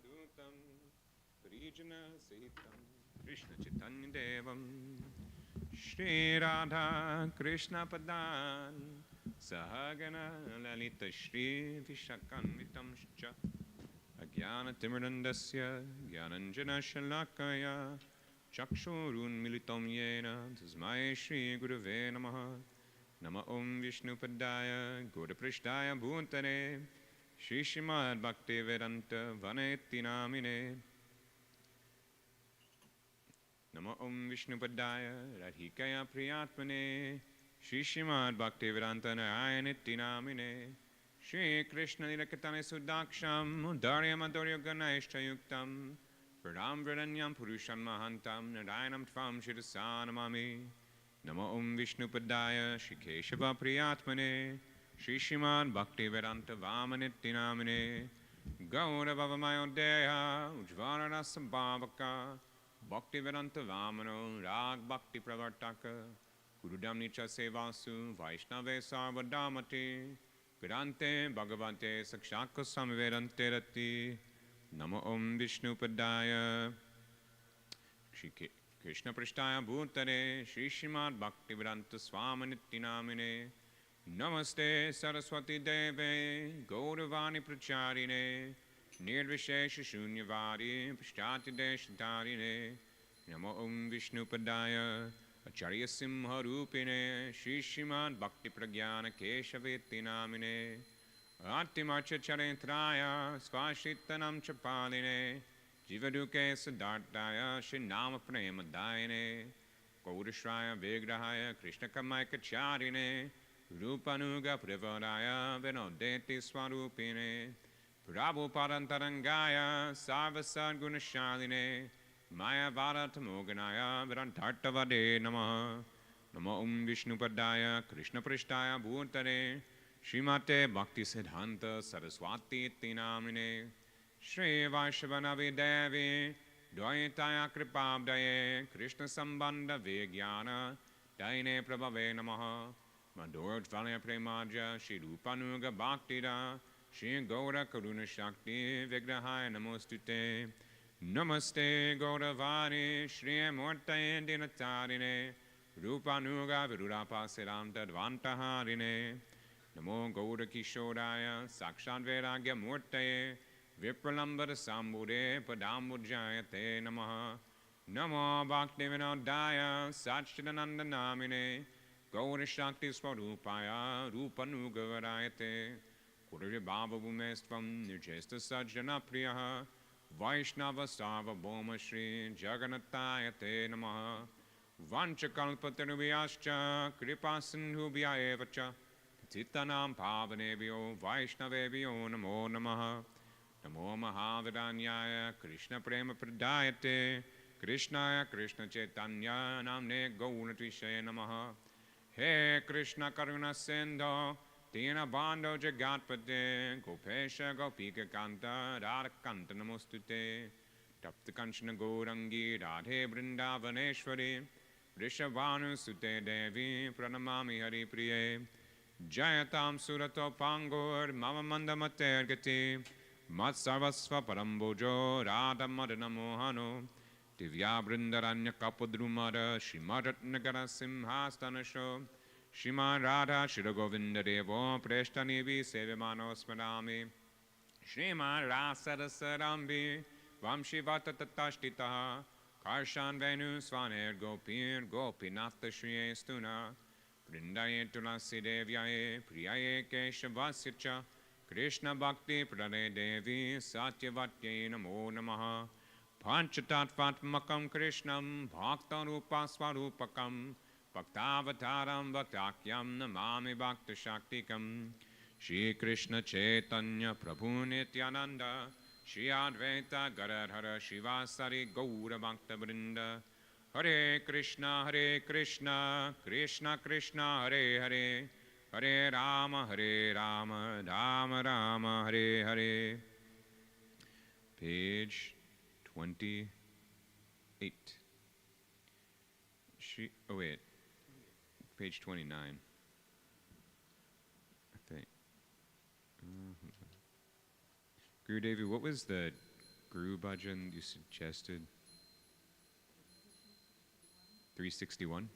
Dutam Parijana Sahitam Krishna Chaitanya Devam Shri Radha Krishna Padan Sahagana Lalita Shri Vishakanvitam Shcha Agyana Timurandasya Gyananjana Shalakaya Chakshurun Militam Yena Tasmai Shri Gurave Namaha Nama Om Vishnu Padaya Gauraprishtaya Bhuntane Shri Srimad Bhakti Vedanta Vaneti Namine Nama Om Vishnu Padaya Radhikaya Priyatmane Shri Srimad Bhakti Vedanta Nayaniti Namine Shri Krishna Nilakatane Sudaksham Udarya Madhurya Ganesha Yuktam Pradam Vredanyam Purusham Mahantam Narayanam Tvam Shirasanamami Nama Om Vishnu Padaya Shri Keshava Priyatmane Shri Srimad Bhakti Vedanta Vamaniti Namine Gaura Bhavamayodeya Ujvara Rasambhavaka Bhakti Vedanta Vamano Rag Bhakti Pravartaka Gurudam Nicha Sevasu Vaishnave Sarvadamati Vedante Bhagavante Sakshaka Samvedante Rati Nama Om Vishnu Padaya Shri Krishna Prishtaya Bhutare Shri Srimad Bhakti Vedanta Swamaniti Namine Namaste Saraswati Deve Gauravani Pracharine Nirvishesha Shunyavadi Pashtati Deshatarine Namo Om Vishnu Padaya Acharya Simha Rupine Shri Srimad Bhakti Pragyana Keshaveti Namine Atimacha Charentraya Svashitanam Chapaline Jivaduke Siddharthaya Shri Nama Prema Dayane Gaurashraya Vigrahaya Krishna Kamaika Charine Rupanuga Privadaya Vinodeti Swarupine Prabhupadantarangaya Sarvasad Gunashaline Maya Varatamoganaya Virantartavade Namaha Namo Om Vishnu Padaya Krishna Prishtaya Bhutare Srimate Bhakti Siddhanta Saraswati Tinamine Shri Vaishavanavi Devi Dvaitaya Kripabdaye Krishna Sambandha Vigyana Daine Prabhave Namaha Madhurtvalya Premaja Shri Rupanuga Bhaktida Shri Gaura Karuna Shakti Vigrahaya Namostute Namaste Gauravani Shri Amurtaye Dinatarine Rupanuga Virudapa Siddhanta Dvantaharine Namo Gaura Kishoraya Sakshat Vairagya Murtaye Vipralambara Sambhude Padambujayate Namaha Namo Bhakti Vinodaya Satchidananda Namine Gaura Shakti Swarupaya Rupanugavarayate Kurja Bhava Bhumestvam Nirjesta Sajjana Priyaha Vaishnava Sava Bhoma Shri Jagannatayate Namaha Vanchakalpatarubhyascha Kripasindhubhya evacha Patitanam Pavanebhyo Vaishnavebhyo Namo Namaha Namo Mahavidanyaya Krishna Prema Pradayate Krishnaya Krishna Chaitanya Namne Gaunatvishaye Namaha He Krishna Karuna Sindho Dina Bandho Jagatpate Gopesha Gopika Kanta Radha Kanta Namostute Tapta Kanchana Gaurangi Radhe Vrindavaneshwari Vrishabhanu Sute Devi Pranamami Hari Priye Jayatam Surato Pangur Mama Mandamater Gati Matsarvasva Parambojo Radha Madana Mohano Divya Brindaranya Kapadrumara Shimaratnagara Simhastanasho Shriman Radha Shiragovinda Devo Preshtanivi Sevimano Smarami Shriman Rasarasarambi Vamshivata Tatashtitaha Karshan Venu Svaner Gopir Gopinatha Shriyestuna Vrindaye Tulasi Devyaye Priyaye Keshavasyacha Krishna Bhakti Prade Devi Satyavatye Namo Namaha Panchatattvatmakam Krishnam Bhaktarupa Swarupakam Bhaktavataram Bhaktakyam Namami Bhakta Shaktikam Shri Krishna Chaitanya Prabhu Nityananda Shri Advaita Gadadhara Shivasari Gaura Bhakta Vrinda Hare Krishna Krishna Krishna Hare Hare Hare Rama Rama Rama Hare Hare. Page 28. Oh wait, page 29. I think. Gurudevi, what was the Guru Bhajan you suggested? 361?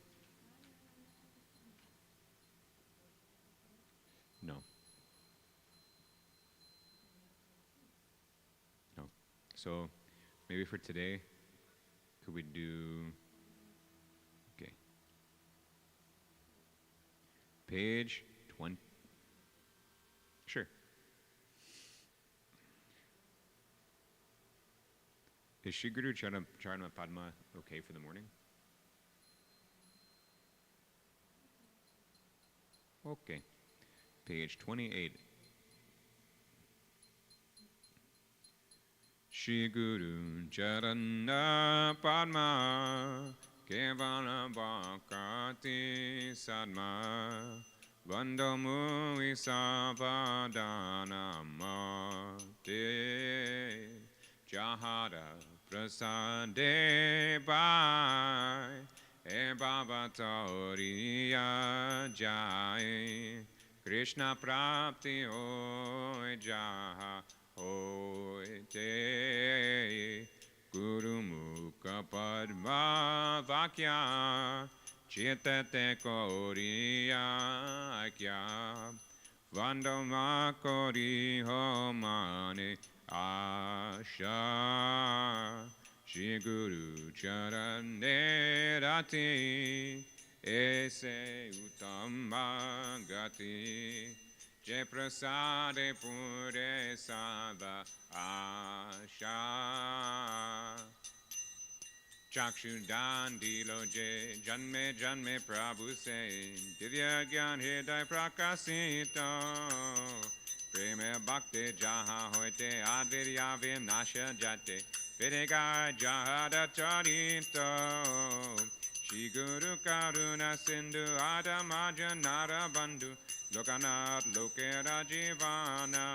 No. No. So maybe for today, could we do, okay. Page 20. Sure. Is Shri Guru Charana Padma okay for the morning? Okay. Page 28. Shri Guru Charana Padma Kevala Bhakati Sadma Vandamu Isapadana Mate Jahara Prasade Bhai E Baba Tauriya Jai Krishna Prapti Hoy Jaha Hoy Te Guru Mukha Padma Vakya Chitate Koriya Akya Vandama Kori Homane Asha Shri Guru Charane Rati Ese Uttama Gati Je Prasade Pure Sada Asha Chakshudan Dilo Je Janme Janme Prabhu Se Divya Gyan Hidai Prakasito Preme Bhakti Jaha Hoite Advirya Vimnasha Jate Videga Jahada Charito Shri Guru Karuna Sindhu Adamaja Nara Bandhu Lokanat Lokera Jivana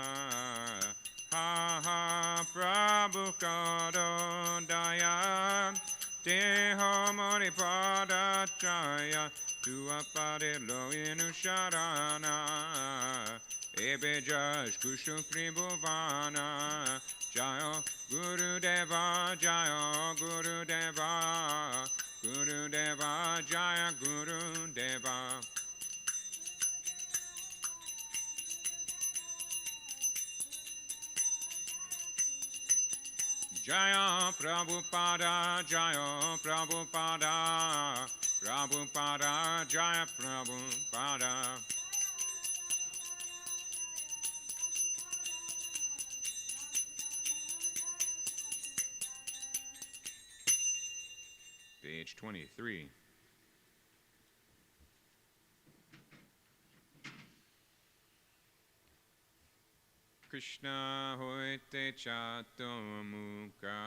Ha ha Prabhu Karo Daya Teho Mori Pada Chaya Tua Pade Loinu Sharana Ebe Jash Kushu Tribhuvana Jayo Guru Deva Jayo Guru Deva Guru Deva Jaya Guru Deva Jaya Prabhupada Jaya Prabhupada Prabhupada Jaya Prabhupada Page 23. Krishna hoite chato mukha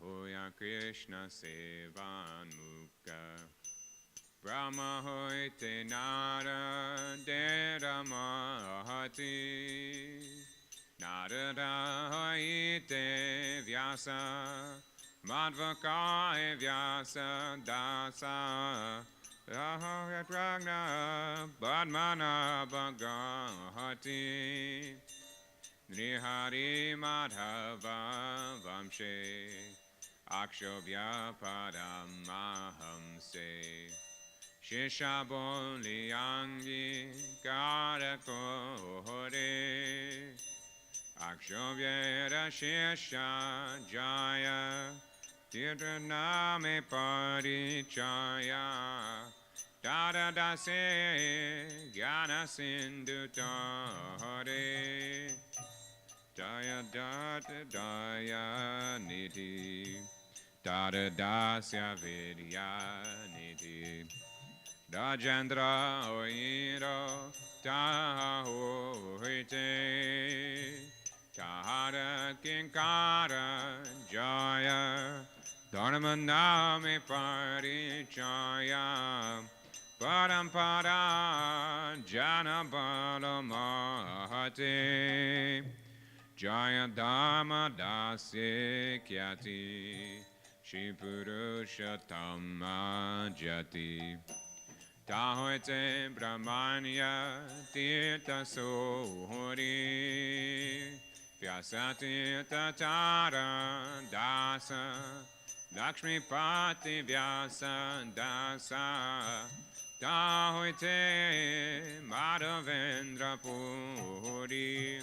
hoya Krishna sevan mukha Brahma hoite nara dera mahati Narada hoite vyasa Madhvaka vyasa dasa Rahoya pragna badmana bhagavati Nrihari madhava vamshe Akshobhya padamahamse Shishaboli angi karako hore Akshobhyera shisha jaya Tirthaname parichaya Tada dase jnana sindhu tare Jaya data daya nidhi Tada dasya vidya nidhi Rajendra oiro taha hoite Tahara kinkara jaya Dharma name parichaya Parampara jana bala mahate Jaya dharma dasya kyati Shri Purushottama jati Tahoite brahmanya tirtha sohori Vyasati Tatara Dasa Lakshmi Pati Vyasa Dasa Tahoite Madhavendra Puri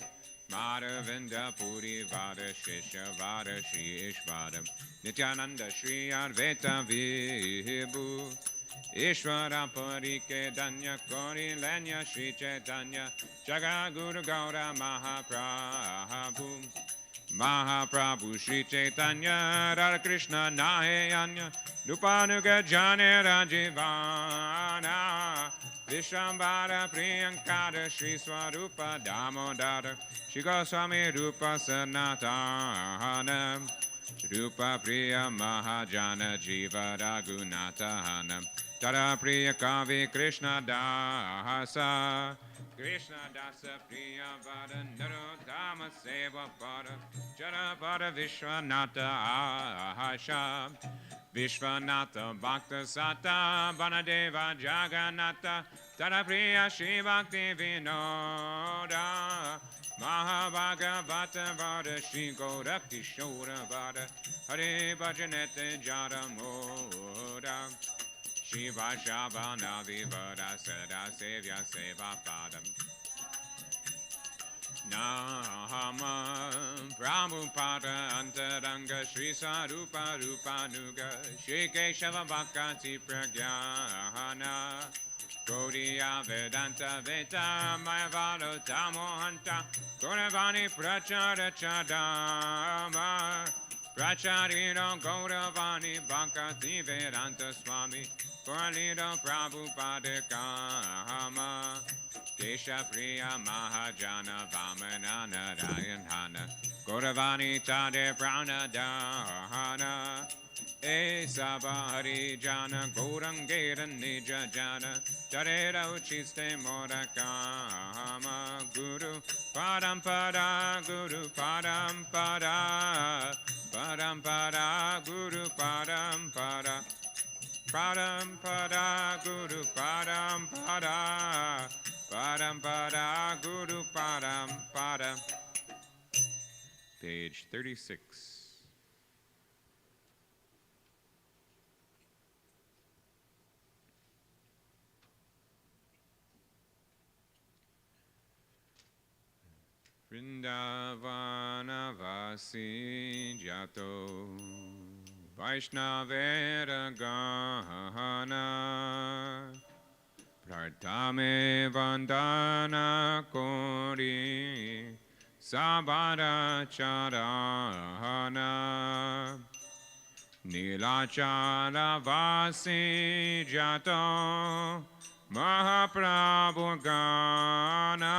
Madhavendra Puri Vada Shisha Vada Shri Ishvara Nityananda Shri Advaita Vibhu Ishvara Parike Danya Kori Lenya Shri Chaitanya Jaga Guru Gaura Mahaprabhu Mahaprabhu Shri Chaitanya Radha Krishna Nahayanya Nupanuga Jane Rajivana Vishambara Priyankara Shri Swarupa Damodara Shri Goswami Rupa Sanatana Rupa Priya Mahajana Jiva Raghunatahana Tara Priya Kavi Krishna Dasa Krishna Dasa Priya Vada Narottama Seva Pada Jara Pada Vishwanatha Ahasha Vishwanatha Bhakta Sata Banadeva Jagannatha Tara Priya Shri Bhakti Vinoda Mahabhagavata Vada Shri Gaura Kishora Vada Hare Bhajanete Jara Moda Shiva Shabana Vivada Sada Sevya Seva Padam Nama Prabhupada Antaranga Shri Sarupa Rupanuga Shri Keshava Bhakti Pragyana Gaudiya Vedanta Veta Mayavado Tamohanta Gauravani Prachara Chadama Pracharino Gauravani Bhakti Vedanta Swami Puralito Prabhupada Kama Kesha Priya Mahajana Vamana Narayana Gauravani Tade Prana Dahana Esaba Hari Jana Gaurangera Nija Jana Tarera Uchiste Morakama Guru Parampara Guru Parampara Parampara Guru Parampara Parampara Guru Parampara Parampara Guru Parampara. Page 36. Vrindavana Vasi Jato Vaishnavera Gahana Pratame Vandana Kori Sabara Charahana Nilachara Vasi Jato Mahaprabhu Gana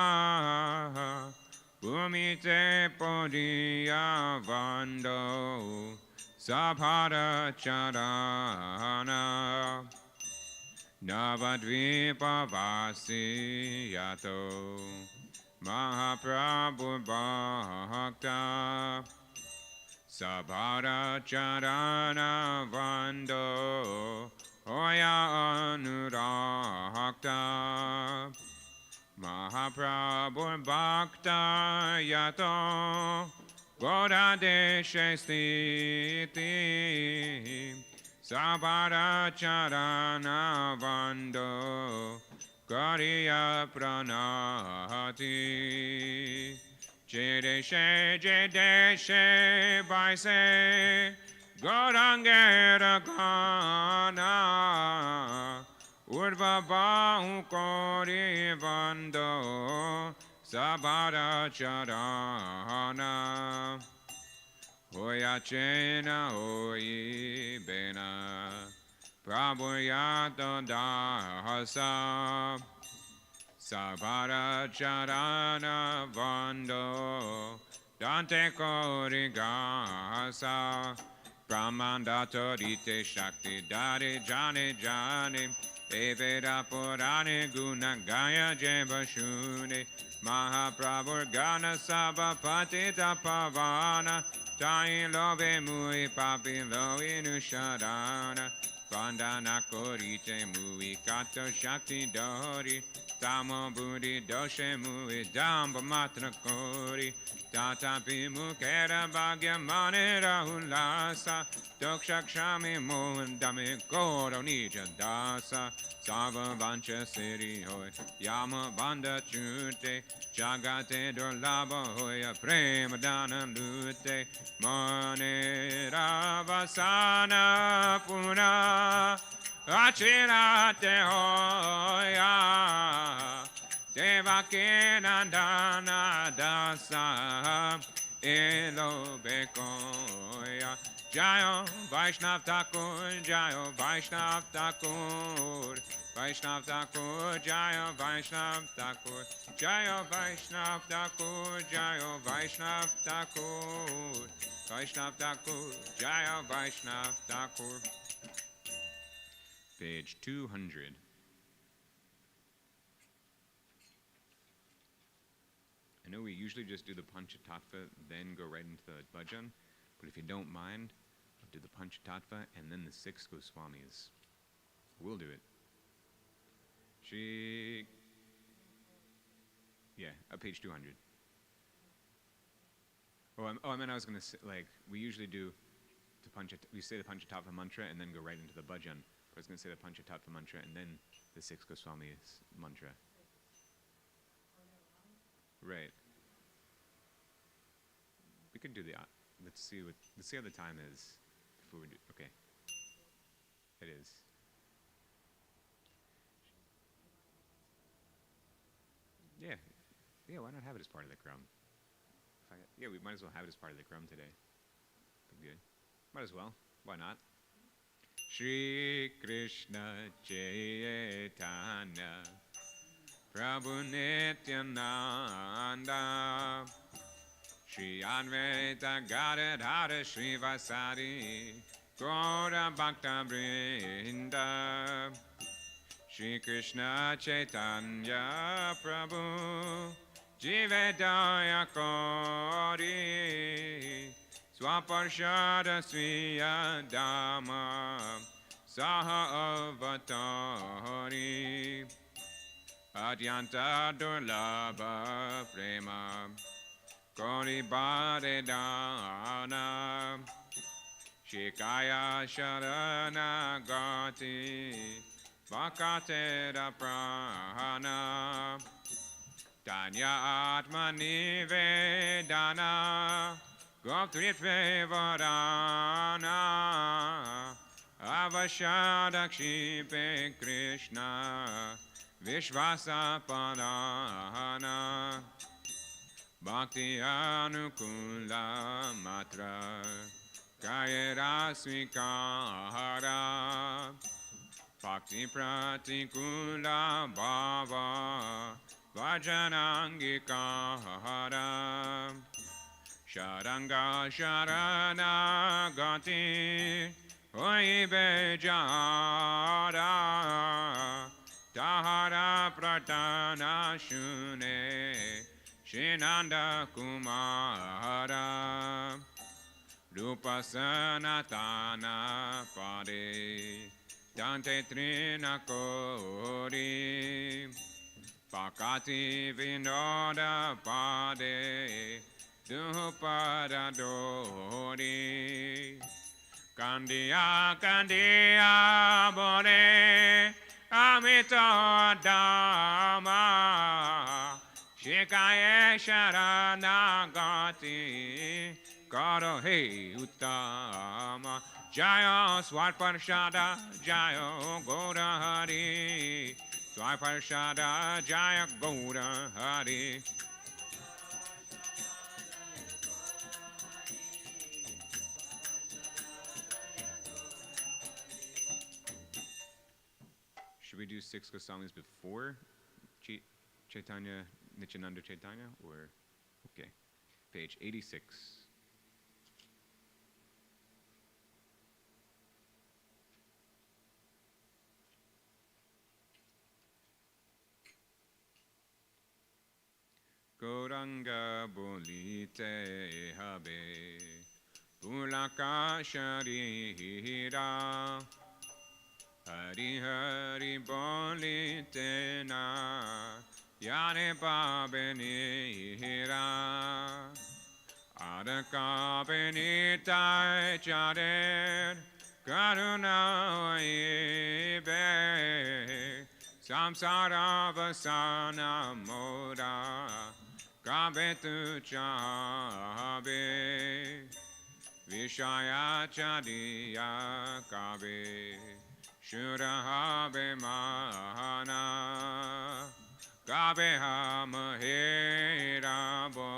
Bhumite Podiya Vando Sabhara Charana Navadvipa Vasi Yato Mahaprabhu Bhakta Sabhara Charana Vando Hoya Anurakta Mahaprabhu Bhakta Yato Goda Deshe Sthiti Sabhara Charana Vando Gariya Pranati Jedeshe Jedeshe Baise Gorangera Gana Urva Bahu Kori Vando Sabhara Charana Hoya Chena Hoyi Bena Prabhu Yato Dahasa Sabhara Charana Vando Dante Kori Gasa Brahmandato Dite Shakti Dari Jani Jani Eveda Purane Guna Gaya Jebashune Mahaprabhu Gana Sabha Patita Pavana Tai Love Mui Papi Loe Nusharana Vandana Korite Mui Kato Shakti Dori Tamo buddhi doshe mui damba matra kori. Tatapi mukera bhagya manera ulasa. Dokshakshami mohandame koro nija dasa. Sava vancha siri hoy. Yama banda chute. Jagate dolaba hoya prema dana lute. Manera vasana puna. Achira te hoya. Devake nandana dasa. Elo bekoya. Jayo Vaishnav Thakur, Jayo Vaishnav Thakur, Vaishnav Thakur, Jayo Vaishnav Thakur, Jayo Vaishnav Thakur, Jayo Vaishnav Thakur, Vaishnav Thakur, Jayo Vaishnav Thakur. Page 200. I know we usually just do the Panchatattva, then go right into the bhajan, but if you don't mind, I'll do the Panchatattva and then the 6 Goswamis. We'll do it. Page 200. I meant I was going to say, like, we usually do we say the Panchatattva mantra and then go right into the bhajan. But I was going to say the Panchatattva mantra and then the 6 Goswamis mantra. Right. We could do the. Let's see how the time is before we do. Okay. It is. Yeah. Yeah. Why not have it as part of the Kram? We might as well have it as part of the Kram today. Be good. Might as well. Why not? Shri Krishna Chaitanya Prabhu Nityananda Shri Advaita Gadadhara Shri Vasari Gaura Bhakta Vrinda Shri Krishna Chaitanya Prabhu Jivedaya Kori Swaparshada Sriya Dhamma Saha Avatari Adyanta Durlabha Prema Kori Bhade Dana Shikaya Sharana Gati Vakatera Prana Tanya Atmani Vedana Goptritve Varana Avashadakshipe Krishna Vishvasa Padana Bhakti Anukula Matra Kayera Svikara Bhakti Pratikula Bhava Vajanangikara Sharanga Sharana Gati Oibe Jara Tahara Pratana Shune Shinanda Kumara Rupa Sanatana Pade Dante Trina Kori Pakati Vinoda Pade Dupada Dori Kandiya Kandiya Bore Amito Dhamma Shikaye Sharanagati Karo He Uttama Jaya Swarparshada Jaya Goda Hari Swarparshada Jaya Goda Hari. Should we do 6 Goswamis before Chaitanya, Nityananda Chaitanya, or okay? Page 86. Gauranga bolite habe Pulaka sharira Hari Hari Boli Tena Yane Babeni Hira Adaka Benitai Chaden Karuna Ibe Samsara Vasana Moda Kabetu Chabe Vishaya Chadiya Kabe Shurahabe Mahana Kabeha Maherabo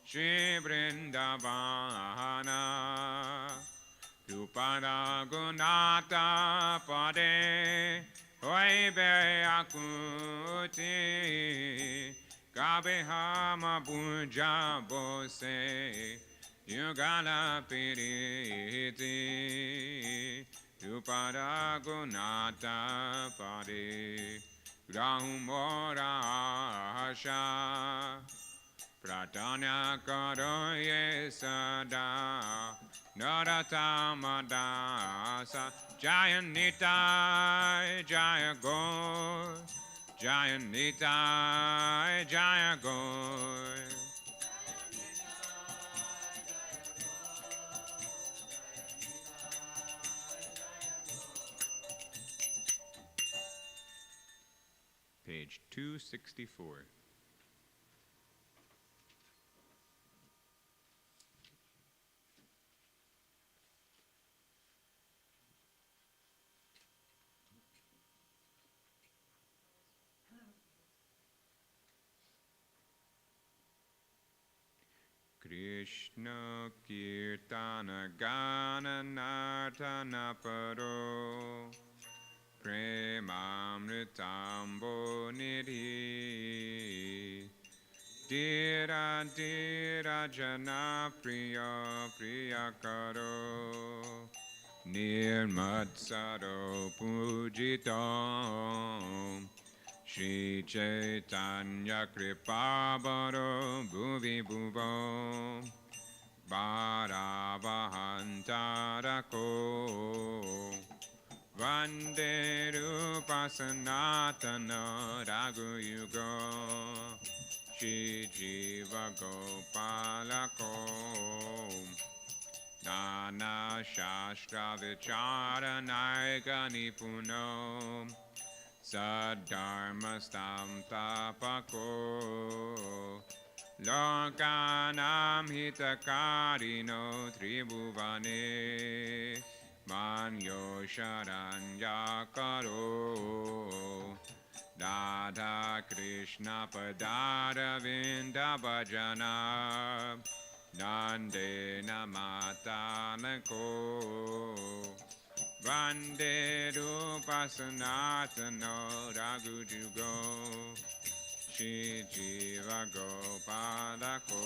Shri Vrindavana Upada Gunata Pade Oibe Akuti Kabeha Mabuja Bose Yugala Piriti Upada Gunata Pade Rahumora Asha Pratanya Karoye Sada Naratamadasa Jaya Nitai Jaya Goy Jaya Nitai Jaya Goy Page 264. Krishna Kirtana Gana Nartana Paro Premamritambo Nidhi Dira Dira Jana Priya Priya Karo Nirmatsaro Pujitam Shri Chaitanya Kripabaro Bhuvi Bhuvo Bharavahantarako Vande Rupa Sanatana Raghuyugo Shri Jiva Gopalako Nana Shastra Vicharanayaka Nipuno Sadharma Stampapako Lokanam Hitakarino Tribhuvane Manyo Sharanyakaro Radha Krishna Padaravinda Bhajana Nande Namatanako Vande Rupa Sanatana Raghujugo Shri Jiva Gopalako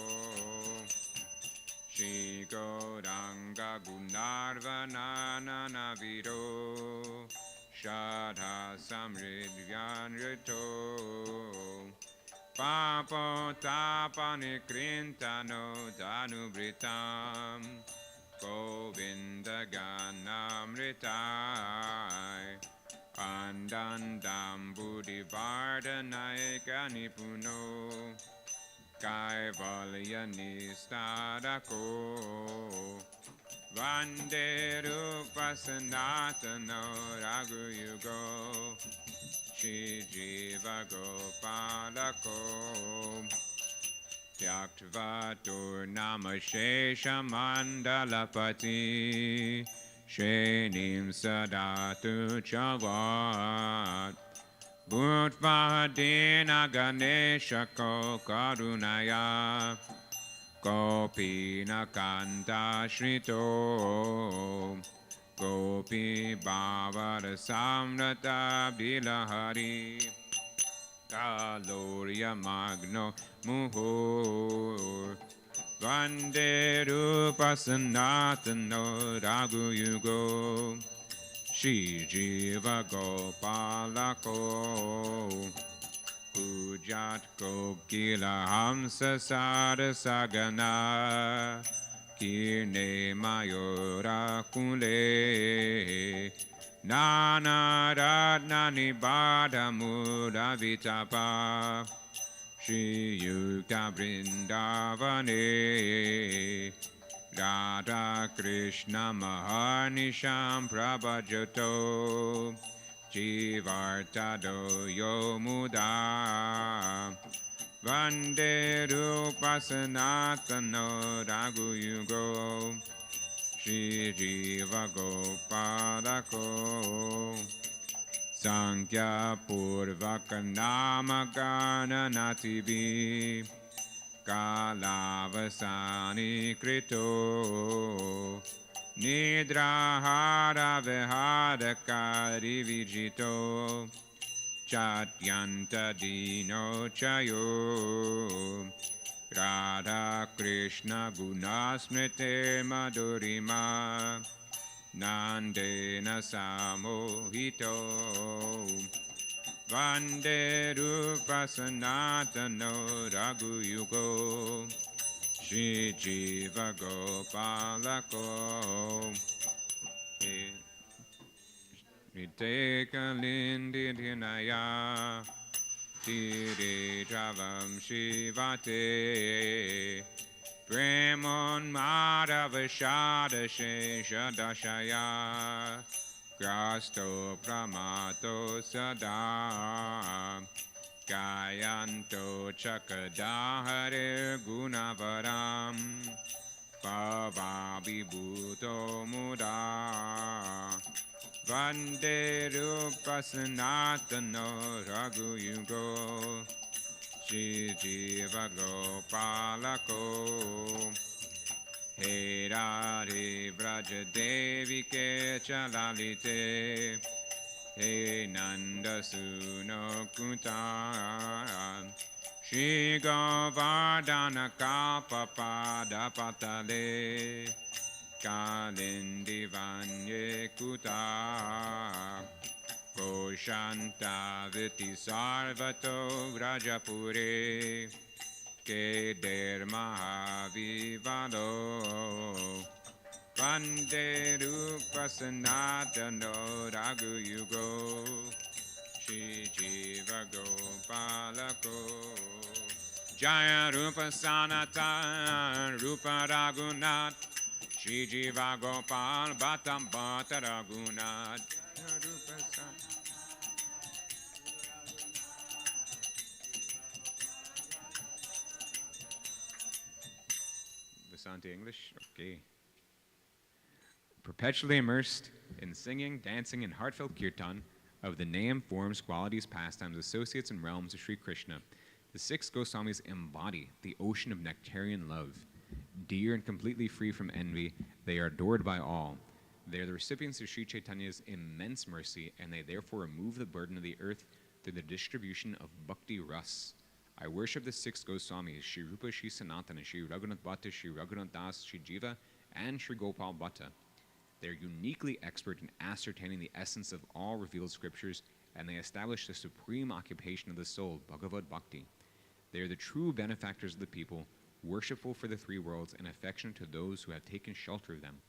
Shri Gauranga Gunarvanana Naviro Shadha Samridhyan Rito Papo Tapani Krintano Danubritam Govinda Ganamritai Andandam Buddhi Vardanaika Nipuno Kaivalya Nistadako Vande Rupa Sanatana Raghuyugo Shri Jiva Gopalako Tyaktva Turnama Shesha Mandalapati Shenim Sadatu Chavat Bhuttvadena Ganeshako Karunaya Gopina Kanta Shrito Gopi Bhavara Samrata Bilahari Kalorya Magno Muhur Vande Rupa Sanatana Raghuyugo Shri Jiva Gopalako Pujat Kokila Hamsa Sarasagana Kirne Mayora Kule Nana Ratna Nibada Muda Vitapa Shri Yukta Vrindavane Radha Krishna Maharnisham Prabhajato Jivartado Yomuda Vande Rupa Sanatano Raghuyugo Shri Jiva Gopalako Sankhya Purvaka Namagana Nativi Kalavasani Krito Nidrahara Vihadakari Vijito Chatyanta Dino Chayo Radha Krishna Gunasmrite Madhurima Nandena Samohito Vande Rupa Sanatano Raghuyugo Shri Jiva Gopalako Niteka Lindi Dhinaya Tiri Travam Shivate Premon Madhava Shada Shesha Dashaya Grasto Pramato Sada Gayanto Chakadahare Gunavaram Pavabhibhuto Muda Vande Rupa Sanatano Raghuyugo Shri Jiva Gopalako He Radhe Vraja Devike Chalalite He Nanda Suno Kuta Shri Govardhana Kapapada Patale Kalindi Vanye Kuta Koshanta Viti Sarvato Vrajapure Keder Mahavivalo Vande Rupa Sanatano Raghuyugo Shri Jiva Gopalako Jaya Rupa Sanatan Rupa Raghunath Shri Jiva Gopal Bhattam Bhatta Raghunath Rupa Sanatan Vasante English? Okay. Perpetually immersed in singing, dancing, and heartfelt kirtan of the name, forms, qualities, pastimes, associates, and realms of Sri Krishna, the six Goswamis embody the ocean of nectarian love. Dear and completely free from envy, they are adored by all. They are the recipients of Sri Chaitanya's immense mercy, and they therefore remove the burden of the earth through the distribution of bhakti ras. I worship the six Goswamis, Sri Rupa, Sri Sanatana, Sri Raghunath Bhatta, Sri Raghunath Das, Sri Jiva, and Sri Gopal Bhatta. They are uniquely expert in ascertaining the essence of all revealed scriptures, and they establish the supreme occupation of the soul, Bhagavad Bhakti. They are the true benefactors of the people, worshipful for the three worlds, and affectionate to those who have taken shelter of them.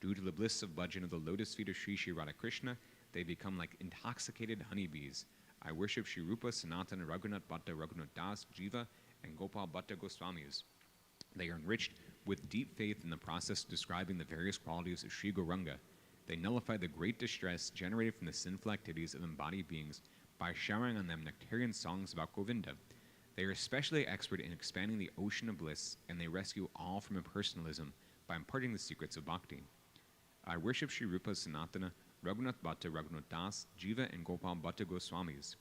Due to the bliss of bhajan of the lotus feet of Sri Sri Radhakrishna, they become like intoxicated honeybees. I worship Sri Rupa, Sanatana, Raghunath Bhatta, Raghunath Das, Jiva, and Gopal Bhatta Goswamis. They are enriched with deep faith in the process of describing the various qualities of Sri Gauranga. They nullify the great distress generated from the sinful activities of embodied beings by showering on them nectarian songs about Govinda. They are especially expert in expanding the ocean of bliss, and they rescue all from impersonalism by imparting the secrets of bhakti. I worship Sri Rupa, Sanatana, Raghunath Bhatta, Raghunath Das, Jiva, and Gopal Bhatta Goswamis.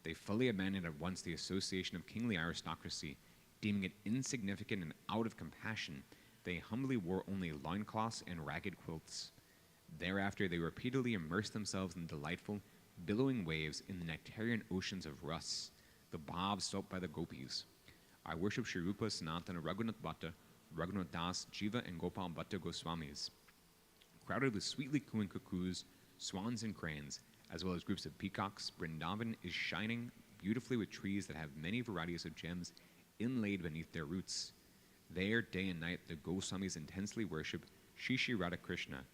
They fully abandoned at once the association of kingly aristocracy, deeming it insignificant, and out of compassion, they humbly wore only loincloths and ragged quilts. Thereafter, they repeatedly immersed themselves in delightful, billowing waves in the nectarian oceans of ras, the bhavs felt by the gopis. I worship Sri Rupa, Sanatana, Raghunath Bhatta, Raghunath Das, Jiva, and Gopal Bhatta Goswamis. Crowded with sweetly cooing cuckoos, swans, and cranes, as well as groups of peacocks, Vrindavan is shining beautifully with trees that have many varieties of gems inlaid beneath their roots. There, day and night, the Goswamis intensely worship Shri Sri Radhakrishna.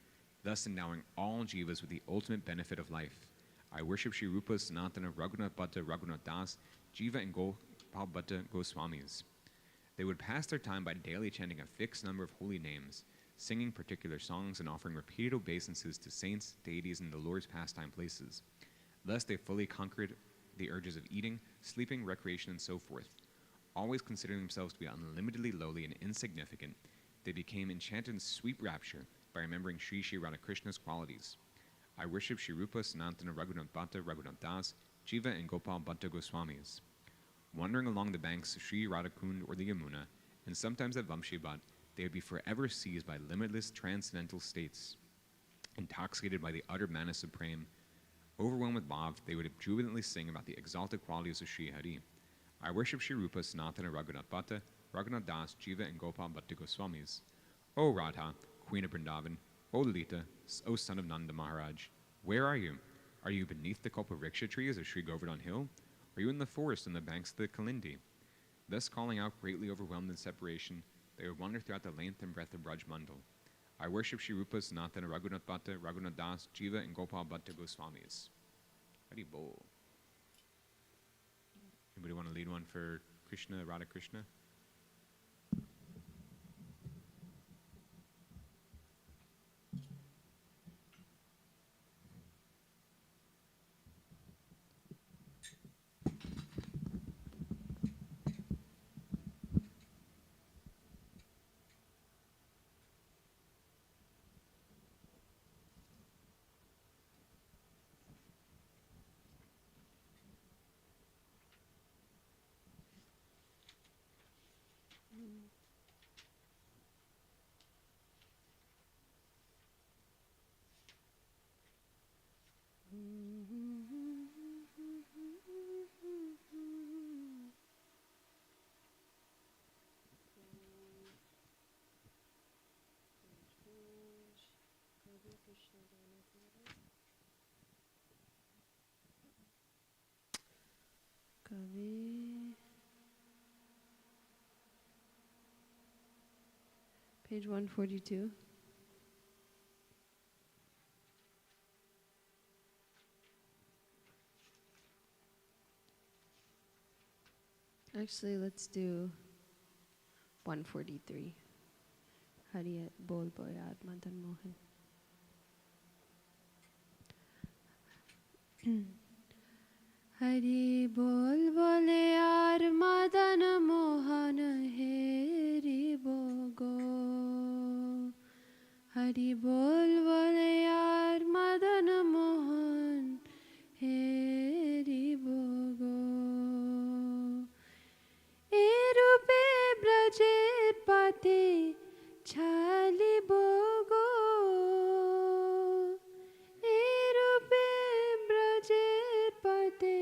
thus endowing all jivas with the ultimate benefit of life. I worship Sri Rupa Sanatana Raghunath Bhatta Raghunath Das, Jiva and Gopal Bhatta Goswamis. They would pass their time by daily chanting a fixed number of holy names, singing particular songs, and offering repeated obeisances to saints, deities, and the Lord's pastime places. Thus they fully conquered the urges of eating, sleeping, recreation, and so forth. Always considering themselves to be unlimitedly lowly and insignificant, they became enchanted in sweet rapture by remembering Sri Sri Radhakrishna's qualities. I worship Sri Rupa Sanatana Raghunath Bhatta Raghunath Das, Jiva and Gopal Bhatta Goswamis. Wandering along the banks of Sri Radhakund or the Yamuna, and sometimes at Vamshibat, they would be forever seized by limitless transcendental states. Intoxicated by the utter mana supreme, overwhelmed with love, they would jubilantly sing about the exalted qualities of Sri Hari. I worship Sri Rupa Sanatana Raghunath Bhatta, Raghunath Das, Jiva and Gopal Bhatta Goswamis. O Radha, Queen of Vrindavan, O Lalita, O son of Nanda Maharaj, where are you? Are you beneath the Kalpavriksha trees of Sri Govardhan Hill? Are you in the forest on the banks of the Kalindi? Thus calling out, greatly overwhelmed in separation, they would wander throughout the length and breadth of Braj Mandal. I worship Sri Rupa Sanatana Raghunath Bhatta, Raghunath Das, Jiva and Gopal Bhatta Goswamis. Hari Bol. Anybody want to lead one for Krishna, Radha Krishna? Page 142. Actually, let's do 143. Hariyat Bol Boyad Madan Mohan. Hari Bol Bole Yar Madan Mohan Hari Bogo. Hari Bol Bole Yar Madan Mohan Hari Bogo. Erupe Brajer Pate Chali Bogo. Erupe Brajer Pate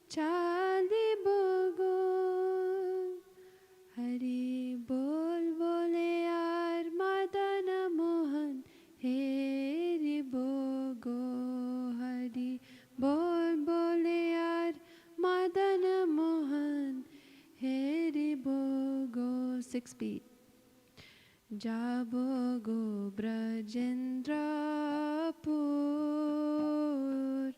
Chali Bogo. Hari Bol Bole Yar Madan Mohan Hari Bogo. Hari Bol Bole Yar Madan Mohan Hari Bogo. 6 beat. Jabo go Brajendrapur,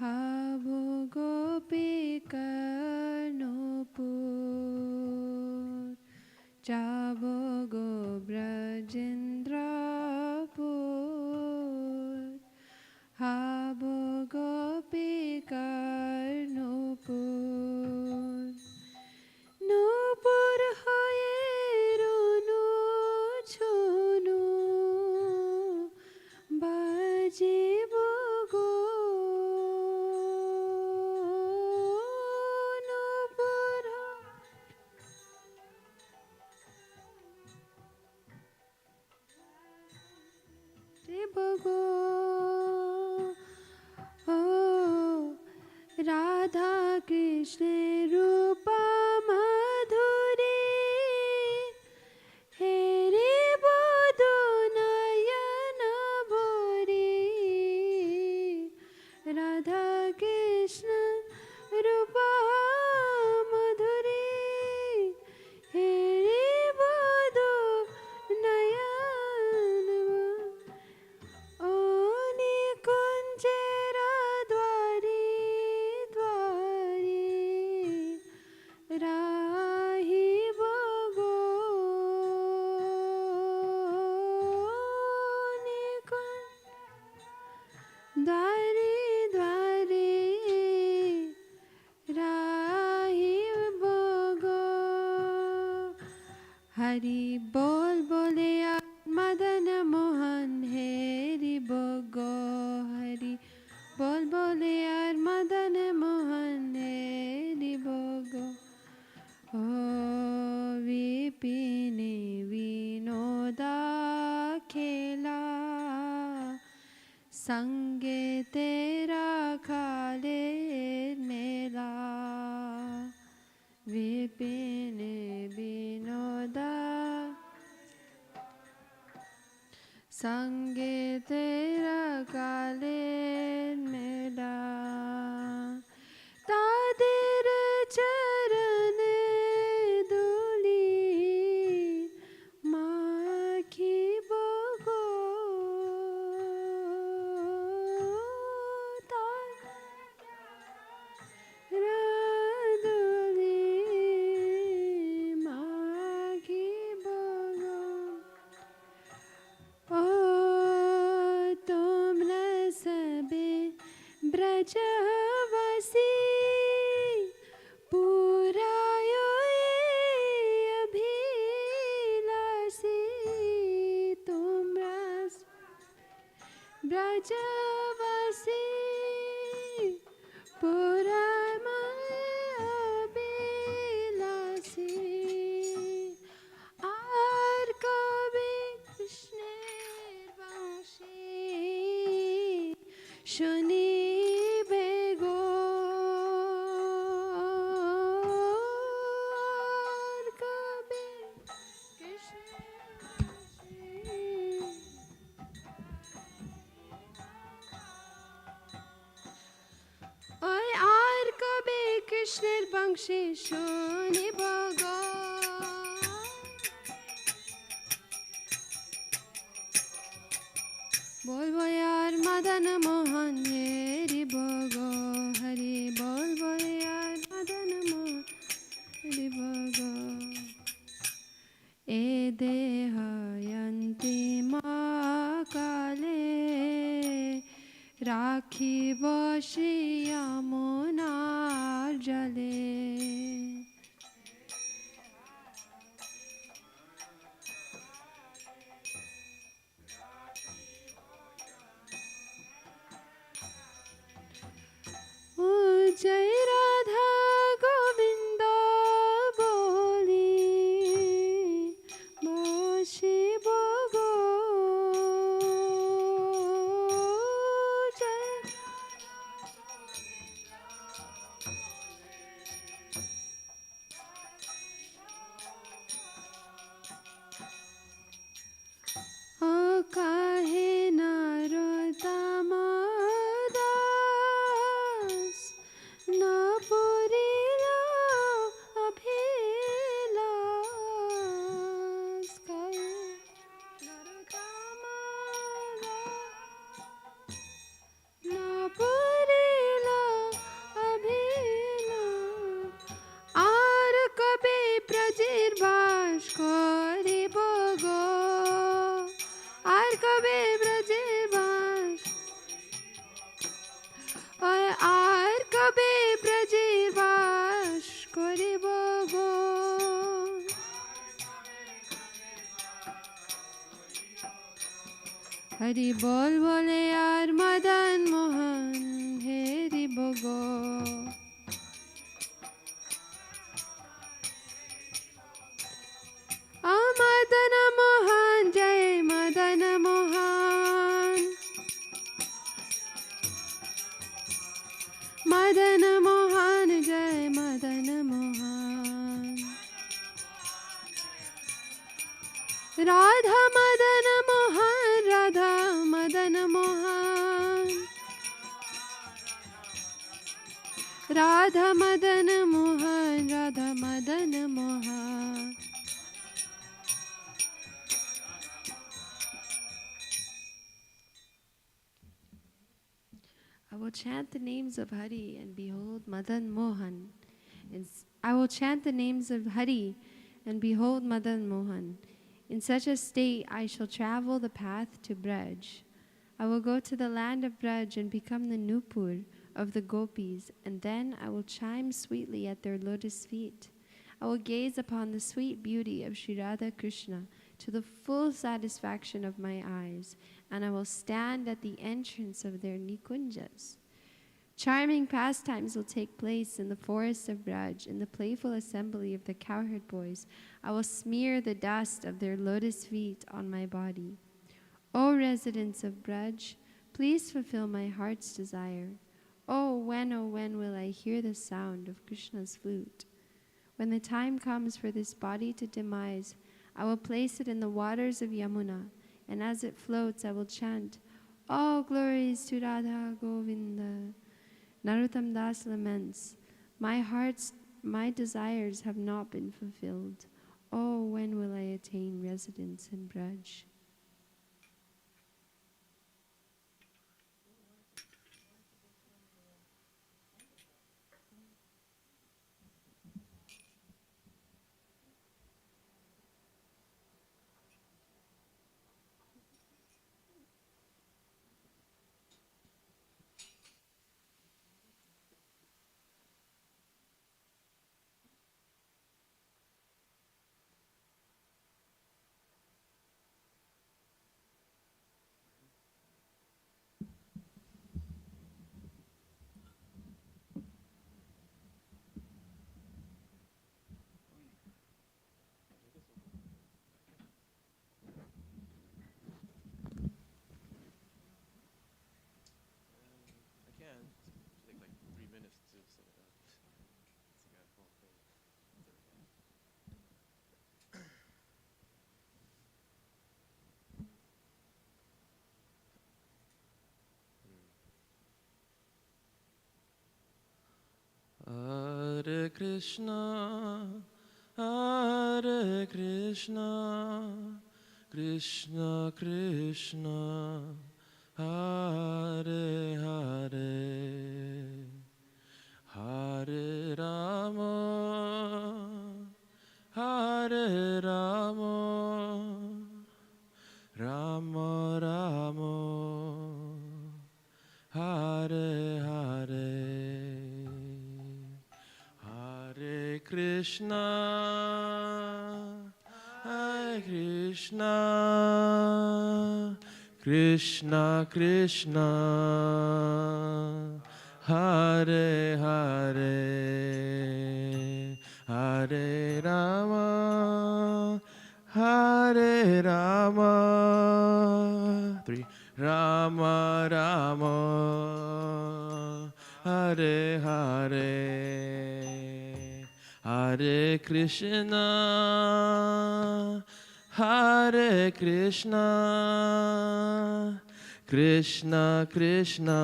Habo go Pikarnopur. Jabo go Brajendrapur, Habo go Pikarnopur. Nupur hoyeru chunu bajibo go. Nupur hoyeru go. Oh, Radha Krishna Rupa Madhuri Heri Bodhu Nayana Bhori. Radha Krishna Rupa Madhuri Heri Bodhu Nayana Hari bol bole yaar Madan Mohan Hari bogo Hari bol bole yaar Madan Mohan Hari bogo O vipine vinoda khela Sange tera khale mela Vipine vinoda Sange tera kale mela Tadir charane duli Makhi bogo ब्रजवासी पुरायो अभिलाषी तुम ब्रजवासी अभिलाषी are कवि कृष्णेर वंशी শুনি বেগো কবে ওই আর কবে কৃষ্ণের বংশে শুনিব গো বলবো यार मदन मोहन हरि बोगो हरि बोलबो यार मदन मोहन हरि बोगो ए देहयन्ति मा काले राखिब श्री यमुनार जले जय राधा गोविंद बोली बाशी बोगो जय ओ काहे नारदमा हरि बोल बोले यार मदन मोहन हरि बोगो मदन मोहन जय मदन मोहन मदन मोहन जय Madan Mohan Radha Madan Mohan Radha Madan Mohan Radha Madan Mohan Radha Madan Mohan I will chant the names of Hari and behold Madan Mohan. I will chant the names of Hari and behold Madan Mohan. In such a state I shall travel the path to Braj. I will go to the land of Braj and become the Nupur of the gopis, and then I will chime sweetly at their lotus feet. I will gaze upon the sweet beauty of Sri Radha Krishna to the full satisfaction of my eyes, and I will stand at the entrance of their Nikunjas. Charming pastimes will take place in the forests of Braj, in the playful assembly of the cowherd boys. I will smear the dust of their lotus feet on my body. O residents of Braj, please fulfill my heart's desire. Oh, when will I hear the sound of Krishna's flute? When the time comes for this body to demise, I will place it in the waters of Yamuna, and as it floats, I will chant, all glories to Radha Govinda. Narottam Das laments, my desires have not been fulfilled. Oh, when will I attain residence in Braj? Hare Krishna, Hare Krishna, Krishna Krishna, Hare Hare, Hare Rama, Hare Rama, Rama Rama, Hare Hare. Hare Krishna, Hare Krishna, Krishna Krishna, Hare Hare, Hare Rama, Hare Rama, Rama Rama, Hare Hare. Hare Krishna, Hare Krishna, Krishna Krishna, Hare Hare, Hare Rama, Hare Rama, Rama Rama, Hare Hare, Hare Krishna, Hare Krishna, Krishna Krishna,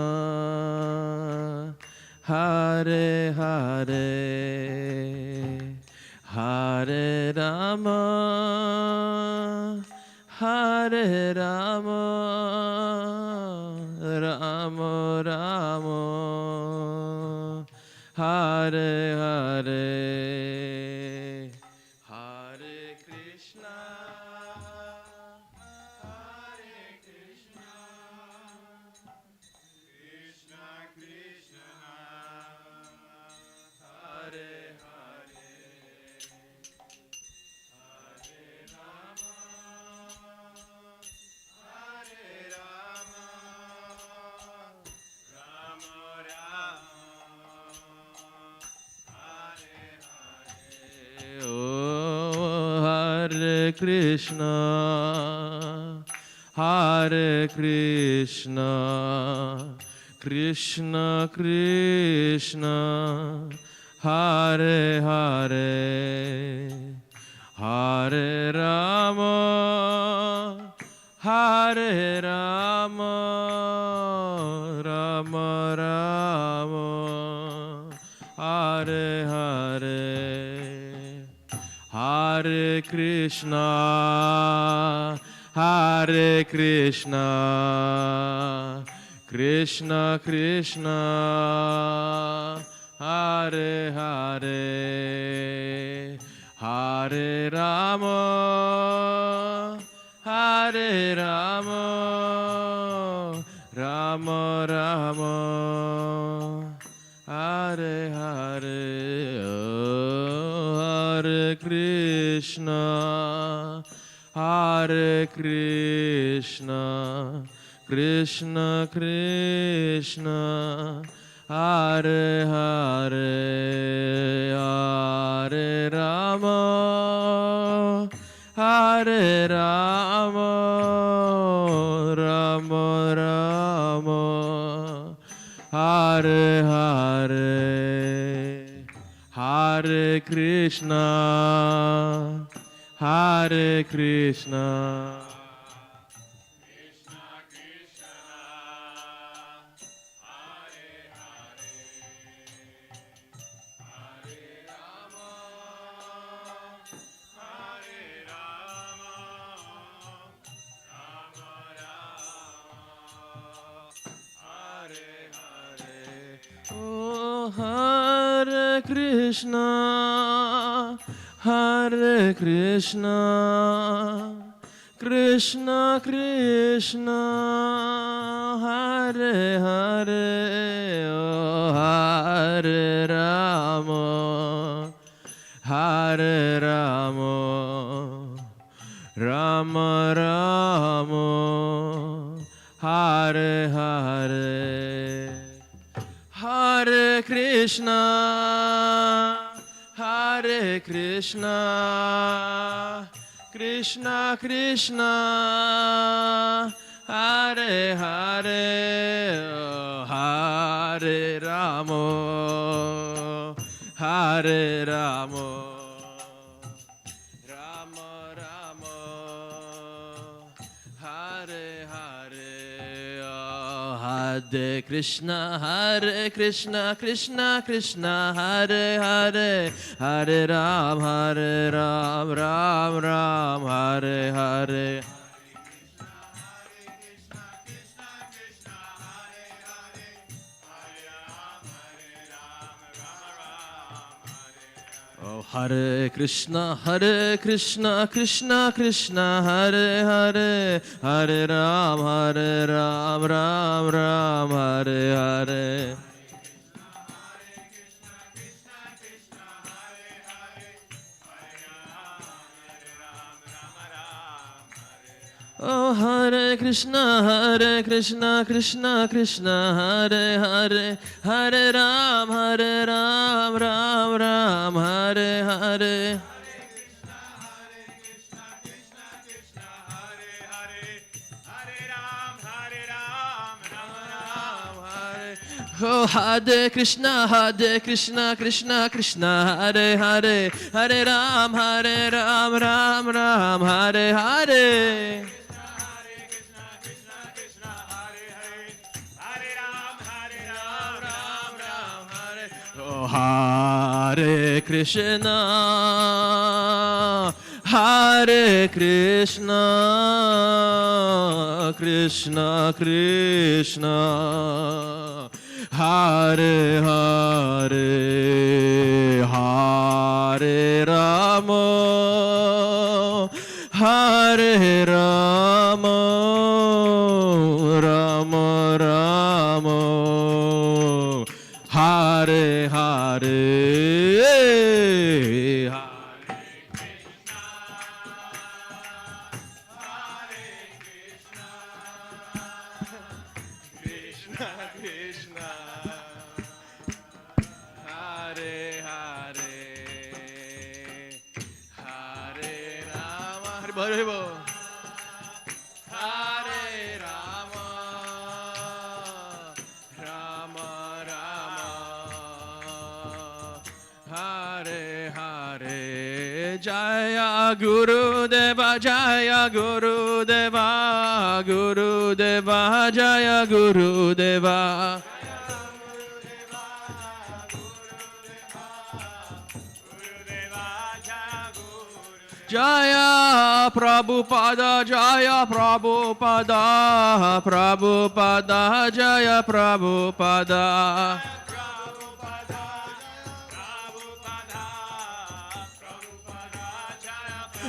Hare Hare, Hare Rama, Hare Rama, Rama Rama. Hare Krishna, Hare Krishna, Krishna Krishna, Hare Hare, Hare Rama, Hare Rama, Rama Rama, Hare Hare, Hare Krishna, Hare Krishna, Krishna Krishna, Hare Hare, Hare Rama, Hare Rama, Rama Rama, Hare Hare, Hare Krishna, Hare Krishna, Krishna Krishna, Hare Hare, Hare Rama, Hare Rama, Rama Rama, Hare Hare, Hare Krishna, Hare Krishna, Oh, Hare Krishna, Hare Krishna, Krishna Krishna, Hare Hare, oh, Hare Rama, Hare Rama, Rama Rama, Hare Hare. Hare Krishna, Hare Krishna, Krishna Krishna, Hare Hare, oh, Hare Rama, Hare Rama, Rama Rama, Hare Hare, oh, Hare Krishna, Hare Krishna, Krishna Krishna, Hare Hare, Hare Ram, Ram Ram, Hare Hare. Oh, Hare Krishna, Krishna Krishna, Hare Hare, Hare Ram, Ram Ram, Hare Hare. Oh, Hare Krishna, Krishna Krishna, Hare Hare, Hare Ram, Ram Ram, Hare Hare. Oh, Hare Krishna, Krishna Krishna, Hare Hare, Hare Ram, Ram Ram, Hare Hare. Oh, Hare Krishna, Hare Krishna, Krishna Krishna, Hare Hare, Hare Rama, Hare Rama, Rama Rama, Hare Hare. Jaya Guru Deva, Jaya Guru Deva, Guru Deva, Jaya Guru Deva. Jaya Prabhupada, Jaya Prabhupada, Prabhupada, Jaya Prabhupada.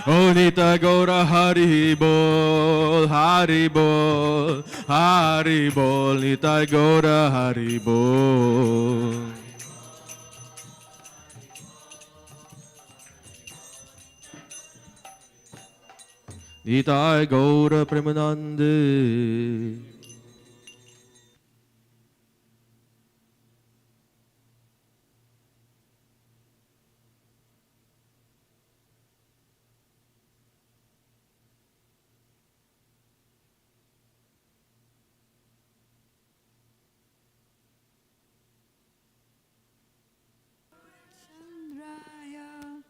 Oh, Nita Gaura Hari Bol, Hari Bol, Hari Bol, Nita Gaura Hari Bol. Nitai Gaura Premanande. Chandraya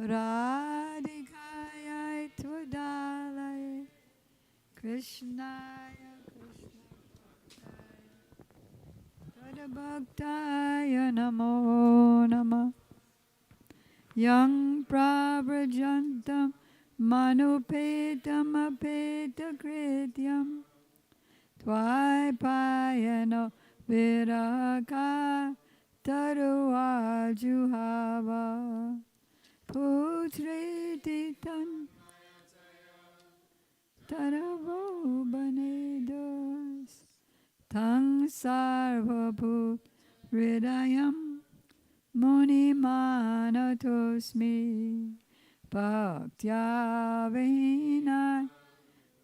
Radhikaya Tvudalaya Krishnaya Bhaktaya Namo Namah Yang Prabrajantam Manupetam Apeta Krityam Tvaipayano Viraka Taruva Juhava Putrititan Taravo Banedos Tang Sarvabhut Hridayam Muni Manatosmi Bhaktya Vina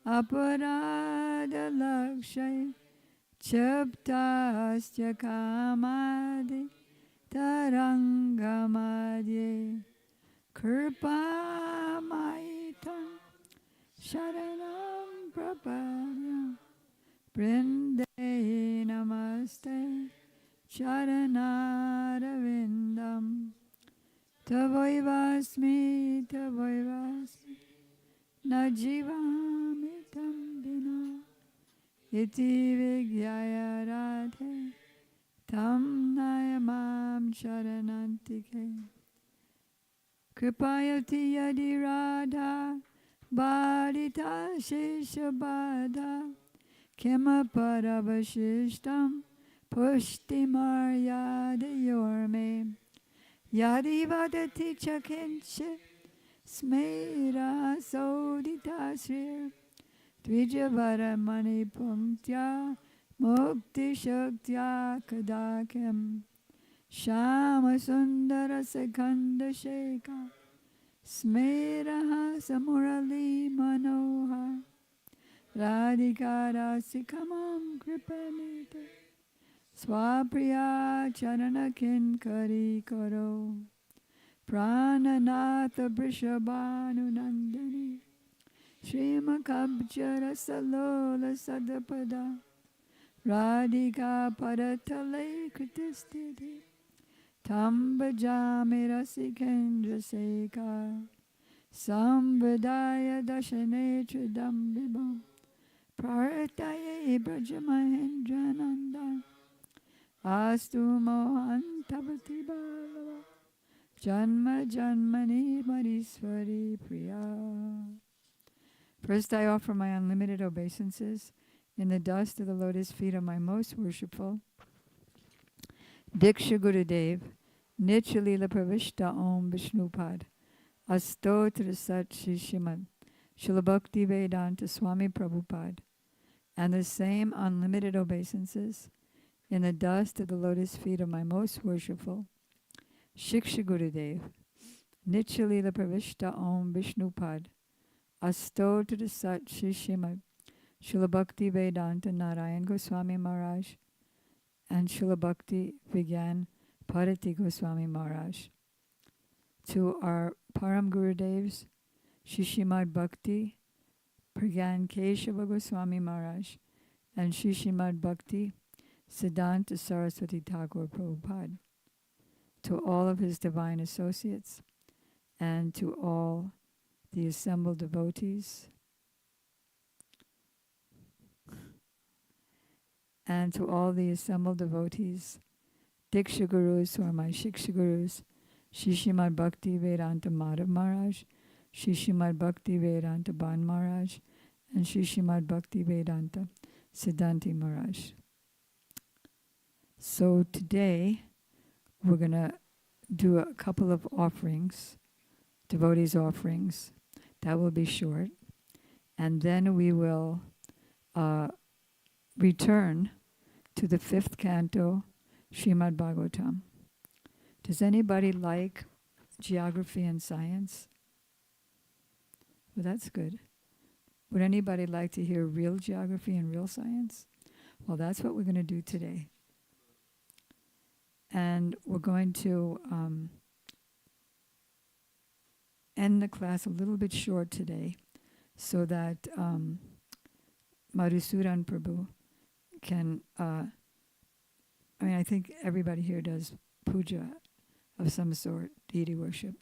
Aparada Lakshay Chaptasya Kamadi Tarangamadye Kripa Maitam Sharanam Prapadyam Brinde Namaste Sharanarvindam Tavoivasmi Tavoivasmi Najivamitam Vina Iti Vigyaya Radhe Tam Nayamam Sharanantike Kripayati Yadi Radha Bharita Shishabada Kima Paravashishtam Pushti Maryada Yorme Yadi Vadati Chakinchit Smera Sodita Srir Dvijavara Mani Punktya Mukti Shaktya Kadakim Shama Sundara Sekanda Sheka Smera Samurali Manoha Radhikara Sikamam Kripanite Swapriya Charana Kinkari Karo Prananatha Brishabhanu Nandani Srimakabjara Salola Sadapada Radhika Paratale Kritistiti Tambajami Rasikendra Sekar Sambadaya Dashane Tridambibam Parataye Brajamahendra Nandan Astu Mohan Tabati Balava Janma Janmani Mariswari Priya. First I offer my unlimited obeisances in the dust of the lotus feet of my most worshipful Diksha Gurudev, Nichalila Pravishta Om Vishnupad, Astotra Sat Shri Srimad, Srila Bhakti Vedanta Swami Prabhupada, and the same unlimited obeisances in the dust of the lotus feet of my most worshipful Shiksha Gurudev, Nichalila Pravishta Om Vishnupad, Astotra Sat Shri Srimad, Srila Bhakti Vedanta Narayan Goswami Maharaj, and Srila Bhakti Vigyan Parati Goswami Maharaj. To our Param Gurudevs, Shri Srimad Bhakti Pragyan Keshava Goswami Maharaj, and Shri Srimad Bhakti Siddhanta Saraswati Thakur Prabhupada. To all of his divine associates, and to all the assembled devotees, Diksha Gurus who are my Shiksha Gurus, Shri Srimad Bhakti Vedanta Madhav Maharaj, Shri Srimad Bhakti Vedanta Ban Maharaj, and Shri Srimad Bhakti Vedanta Siddhanti Maharaj. So today we're going to do a couple of offerings, devotees' offerings. That will be short. And then we will return to the 5th canto, Srimad Bhagavatam. Does anybody like geography and science? Well, that's good. Would anybody like to hear real geography and real science? Well, that's what we're going to do today. And we're going to end the class a little bit short today so that Madhusudan Prabhu can, I think everybody here does puja of some sort, deity worship,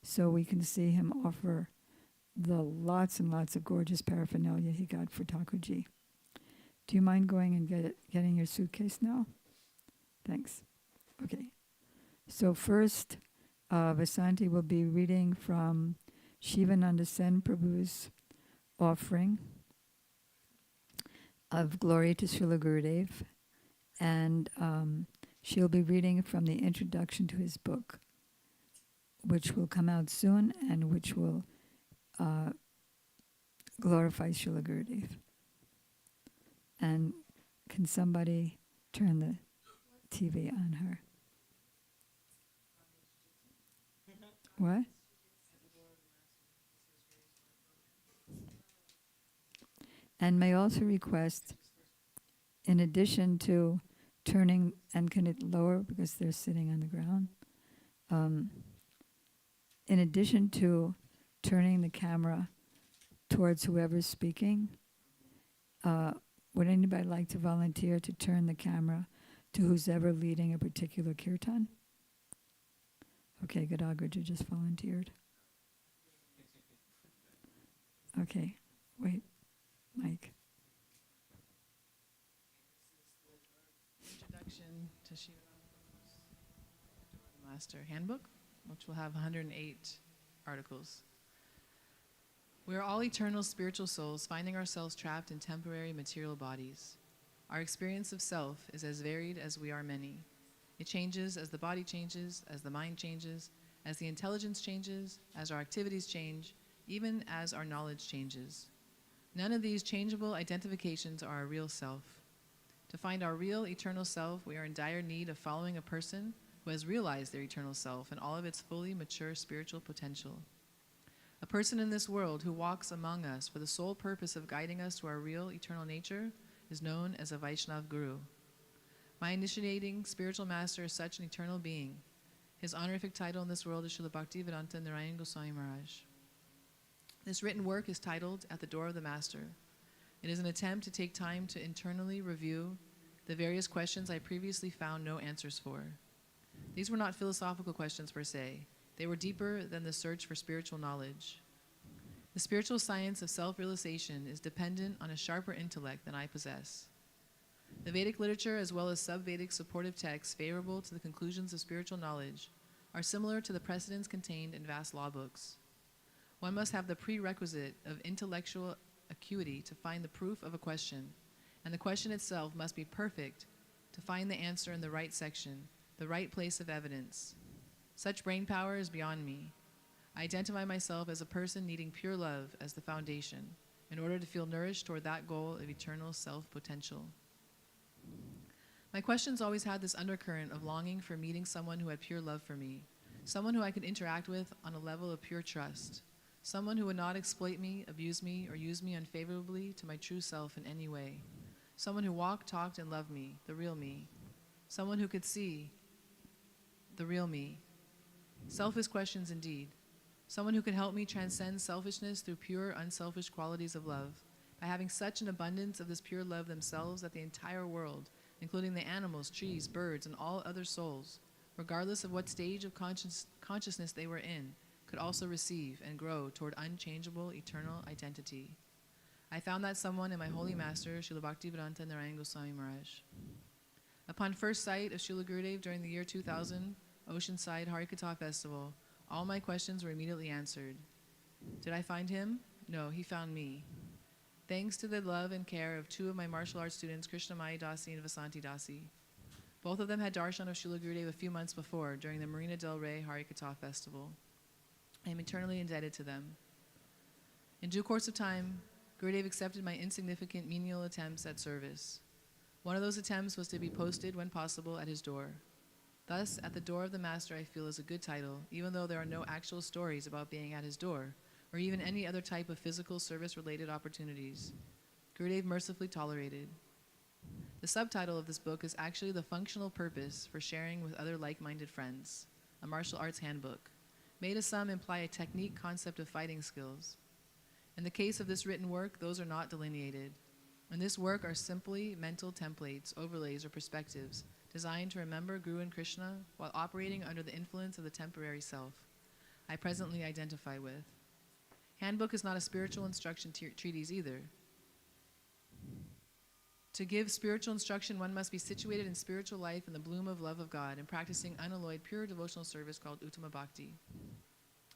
so we can see him offer the lots and lots of gorgeous paraphernalia he got for Thakurji. Do you mind going and getting your suitcase now? Thanks. Okay. So first, Vasanti will be reading from Shivananda Sen Prabhu's offering of Glory to Srila Gurudev, and she'll be reading from the introduction to his book, which will come out soon and which will glorify Srila Gurudev. And can somebody turn the TV on her? What? And may also request, in addition to turning, and can it lower because they're sitting on the ground? In addition to turning the camera towards whoever's speaking, would anybody like to volunteer to turn the camera to who's ever leading a particular kirtan? Okay, Gadagrija just volunteered. Okay, wait, Mike. Introduction to Shiva Master Handbook, which will have 108 articles. We are all eternal spiritual souls finding ourselves trapped in temporary material bodies. Our experience of self is as varied as we are many. It changes as the body changes, as the mind changes, as the intelligence changes, as our activities change, even as our knowledge changes. None of these changeable identifications are our real self. To find our real eternal self, we are in dire need of following a person who has realized their eternal self and all of its fully mature spiritual potential. A person in this world who walks among us for the sole purpose of guiding us to our real eternal nature is known as a Vaishnav Guru. My initiating spiritual master is such an eternal being. His honorific title in this world is Srila Bhaktivedanta Narayan Goswami Maharaj. This written work is titled At the Door of the Master. It is an attempt to take time to internally review the various questions I previously found no answers for. These were not philosophical questions per se. They were deeper than the search for spiritual knowledge. The spiritual science of self-realization is dependent on a sharper intellect than I possess. The Vedic literature, as well as sub-Vedic supportive texts favorable to the conclusions of spiritual knowledge, are similar to the precedents contained in vast law books. One must have the prerequisite of intellectual acuity to find the proof of a question, and the question itself must be perfect to find the answer in the right section, the right place of evidence. Such brain power is beyond me. I identify myself as a person needing pure love as the foundation in order to feel nourished toward that goal of eternal self-potential. My questions always had this undercurrent of longing for meeting someone who had pure love for me, someone who I could interact with on a level of pure trust, someone who would not exploit me, abuse me, or use me unfavorably to my true self in any way, someone who walked, talked, and loved me, the real me, someone who could see the real me. Selfish questions indeed. Someone who could help me transcend selfishness through pure, unselfish qualities of love, by having such an abundance of this pure love themselves that the entire world, including the animals, trees, birds, and all other souls, regardless of what stage of consciousness they were in, could also receive and grow toward unchangeable, eternal identity. I found that someone in my holy master, Srila Bhaktivedanta Narayan Goswami Maharaj. Upon first sight of Srila Gurudev during the year 2000, Oceanside Harikatha Festival, all my questions were immediately answered. Did I find him? No, he found me. Thanks to the love and care of two of my martial arts students, Krishnamai Dasi and Vasanti Dasi. Both of them had darshan of Srila Gurudev a few months before during the Marina del Rey Harikatha Festival. I am eternally indebted to them. In due course of time, Gurudev accepted my insignificant menial attempts at service. One of those attempts was to be posted, when possible, at his door. Thus, At the Door of the Master I feel is a good title, even though there are no actual stories about being at his door, or even any other type of physical service-related opportunities. Gurudev mercifully tolerated. The subtitle of this book is actually The Functional Purpose for Sharing with Other Like-Minded Friends, a martial arts handbook. May to some imply a technique concept of fighting skills. In the case of this written work, those are not delineated. In this work are simply mental templates, overlays, or perspectives designed to remember Guru and Krishna while operating under the influence of the temporary self I presently identify with. Handbook is not a spiritual instruction treatise either. To give spiritual instruction, one must be situated in spiritual life in the bloom of love of God and practicing unalloyed, pure devotional service called Uttama Bhakti.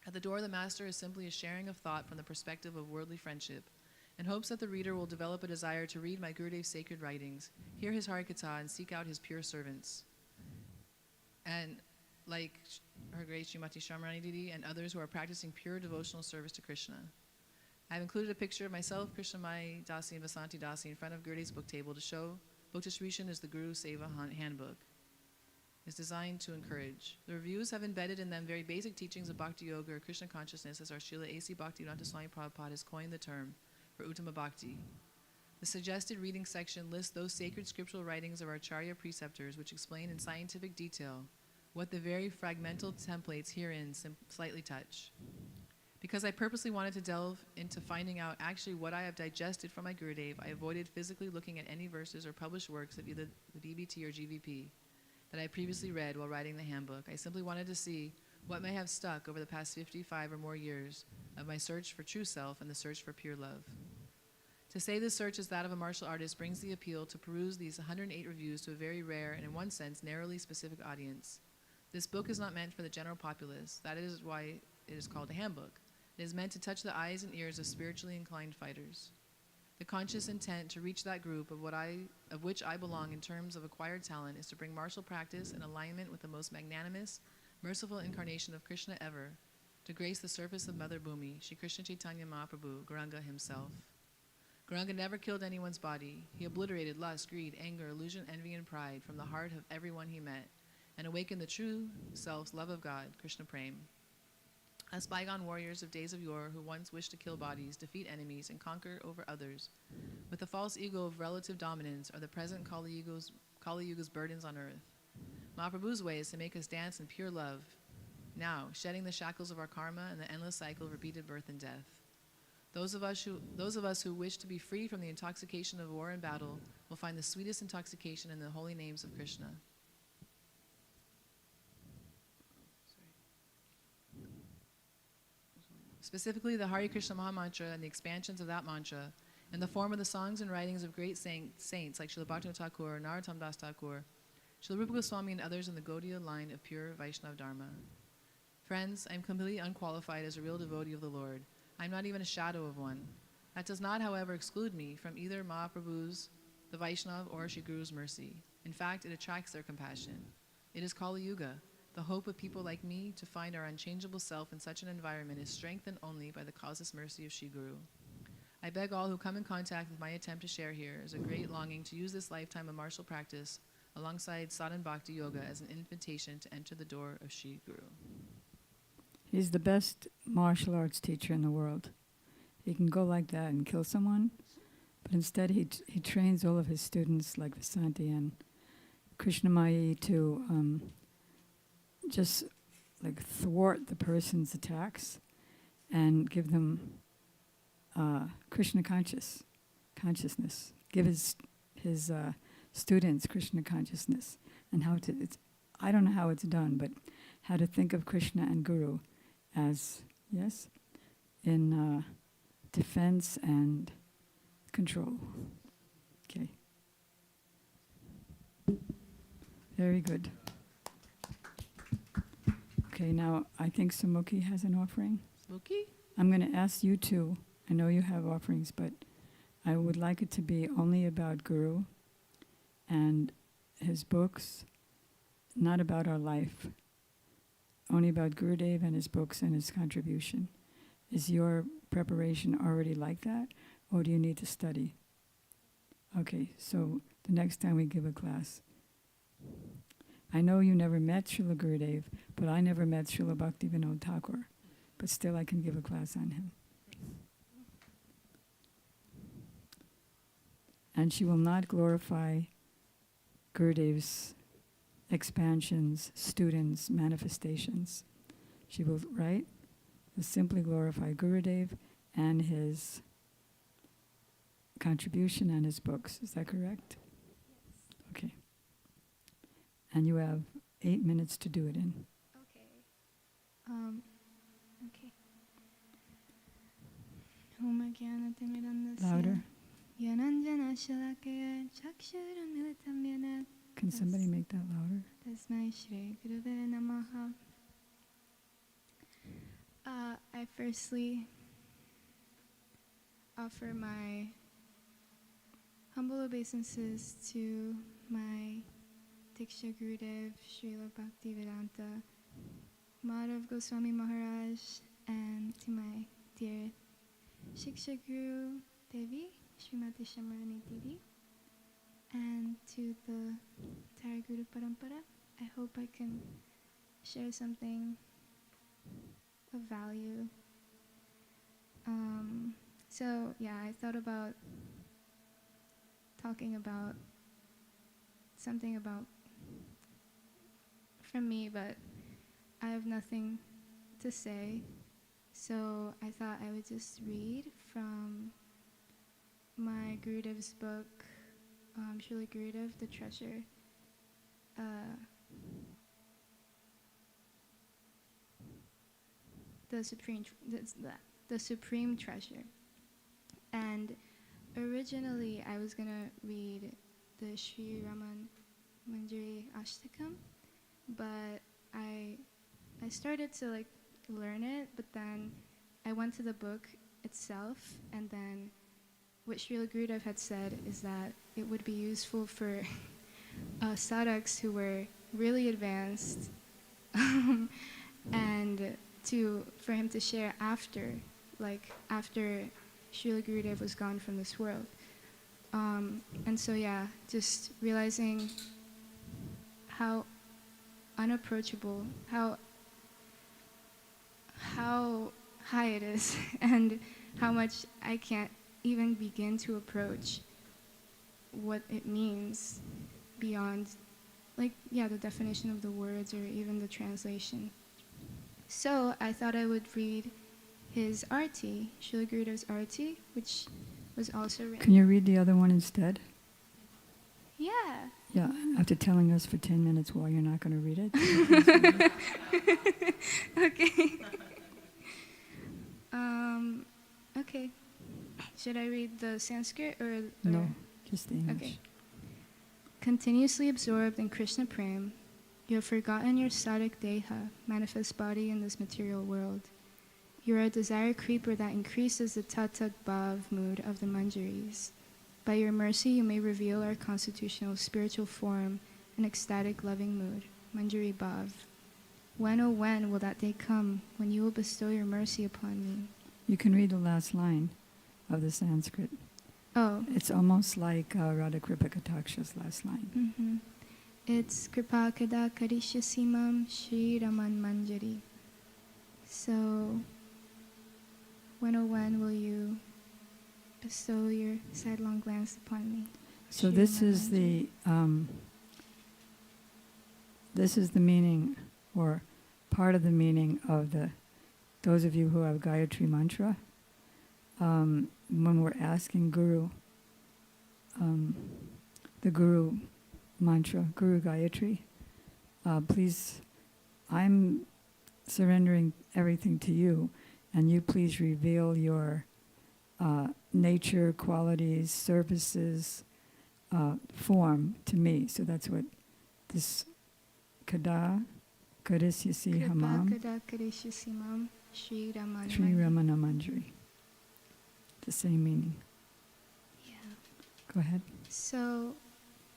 At the door, the master is simply a sharing of thought from the perspective of worldly friendship, and hopes that the reader will develop a desire to read my Gurudev's sacred writings, hear his Harikatha, and seek out his pure servants. And like her great Srimati Syamarani Didi and others who are practicing pure devotional service to Krishna. I've included a picture of myself, Krishnamai Dasi, and Vasanti Dasi in front of Gurudev's book table to show book distribution is the Guru Seva handbook. It's designed to encourage. The reviews have embedded in them very basic teachings of Bhakti Yoga or Krishna consciousness, as our Srila A.C. Bhaktivedanta Swami Prabhupada has coined the term for Uttama Bhakti. The suggested reading section lists those sacred scriptural writings of our Acharya preceptors which explain in scientific detail what the very fragmental templates herein slightly touch. Because I purposely wanted to delve into finding out actually what I have digested from my Gurudev, I avoided physically looking at any verses or published works of either the DBT or GVP that I previously read while writing the handbook. I simply wanted to see what may have stuck over the past 55 or more years of my search for true self and the search for pure love. To say this search is that of a martial artist brings the appeal to peruse these 108 reviews to a very rare and in one sense narrowly specific audience. This book is not meant for the general populace. That is why it is called a handbook. It is meant to touch the eyes and ears of spiritually inclined fighters. The conscious intent to reach that group of which I belong in terms of acquired talent is to bring martial practice in alignment with the most magnanimous, merciful incarnation of Krishna ever, to grace the surface of Mother Bhumi, Shri Krishna Chaitanya Mahaprabhu, Gauranga himself. Gauranga never killed anyone's body. He obliterated lust, greed, anger, illusion, envy, and pride from the heart of everyone he met, and awakened the true self's love of God, Krishna Prem. Us bygone warriors of days of yore who once wished to kill bodies, defeat enemies, and conquer over others, with the false ego of relative dominance, are the present Kali Yuga's burdens on earth. Mahaprabhu's way is to make us dance in pure love, now shedding the shackles of our karma and the endless cycle of repeated birth and death. Those of us who wish to be free from the intoxication of war and battle will find the sweetest intoxication in the holy names of Krishna. Specifically, the Hare Krishna Maha Mantra and the expansions of that mantra in the form of the songs and writings of great saints like Srila Bhaktivinoda Thakur, Narottam Das Thakur, Srila Rupa Goswami, and others in the Gaudiya line of pure Vaishnava Dharma. Friends, I am completely unqualified as a real devotee of the Lord. I am not even a shadow of one. That does not, however, exclude me from either Mahaprabhu's, the Vaishnava, or Shri Guru's mercy. In fact, it attracts their compassion. It is Kali Yuga. The hope of people like me to find our unchangeable self in such an environment is strengthened only by the causeless mercy of Shri Guru. I beg all who come in contact with my attempt to share here is a great longing to use this lifetime of martial practice alongside sadhana bhakti yoga as an invitation to enter the door of Shri Guru. He's the best martial arts teacher in the world. He can go like that and kill someone, but instead he trains all of his students like Vasanti and Krishnamai to just like thwart the person's attacks and give them Krishna consciousness. Give his students Krishna consciousness and how to. I don't know how it's done, but how to think of Krishna and Guru as in defense and control. Okay. Very good. Okay, now I think Samukhi has an offering. Smokey? I'm going to ask you two. I know you have offerings, but I would like it to be only about Guru and his books, not about our life. Only about Gurudev and his books and his contribution. Is your preparation already like that, or do you need to study? Okay, so the next time we give a class. I know you never met Srila Gurudev, but I never met Srila Bhaktivinoda Thakur. But still I can give a class on him. and she will not glorify Gurudev's expansions, students, manifestations. She will, right? Will simply glorify Gurudev and his contribution and his books. Is that correct? Yes. Okay. And you have 8 minutes to do it in. Okay. Okay. Om Jnana-timirandasya Louder. Yananjana Shalakaya Chakshuramilitam Yena Can somebody make that louder? Tasmai Shri Gurave Namaha. I firstly offer my humble obeisances to my Diksha Gurudev, Srila Bhaktivedanta Madhav Goswami Maharaj, and to my dear Shiksha Guru Devi, Srimati Syamarani Didi, and to the entire Guru Parampara. I hope I can share something of value. So yeah, I thought about talking about something about from me, but I have nothing to say. So I thought I would just read from my Gurudev's book, Srila Gurudev, The Treasure. The Supreme Treasure. And originally I was gonna read the Sri Raman Manjari Ashtakam, but I started to like learn it, but then I went to the book itself, and then what Srila Gurudev had said is that it would be useful for sadhaks who were really advanced and for him to share after Srila Gurudev was gone from this world. And so yeah, just realizing how unapproachable, how high it is, and how much I can't even begin to approach what it means beyond, the definition of the words or even the translation. So I thought I would read his arti, Srila Gurudev's arti, which was also written. Can you read the other one instead? Yeah. Yeah, after telling us for 10 minutes why you're not going to read it. Okay. Okay. Should I read the Sanskrit or? No, just the English. Okay. Continuously absorbed in Krishna Prem, you have forgotten your sadhak deha, manifest body in this material world. You are a desire creeper that increases the tatat bhav mood of the manjaris. By your mercy, you may reveal our constitutional spiritual form, an ecstatic loving mood, manjari bhav. When, oh when, will that day come when you will bestow your mercy upon me? You can read the last line of the Sanskrit. Oh. It's almost like Radha Kripa Kataksha's last line. Mm-hmm. It's Kripa Kada Karishasimam Shri Raman Manjari. So, when oh when will you bestow your sidelong glance upon me? So Shri this Raman is Manjari. this is the meaning, or part of the meaning of those of you who have Gayatri mantra. When we're asking Guru, the Guru mantra, Guru Gayatri, please, I'm surrendering everything to you, and you please reveal your nature, qualities, services, form to me. So that's what this Kada Karisyasi Hamam Kada Karishasimam Shri Raman Sri Ramana Manjari. The same meaning. Yeah. Go ahead. So,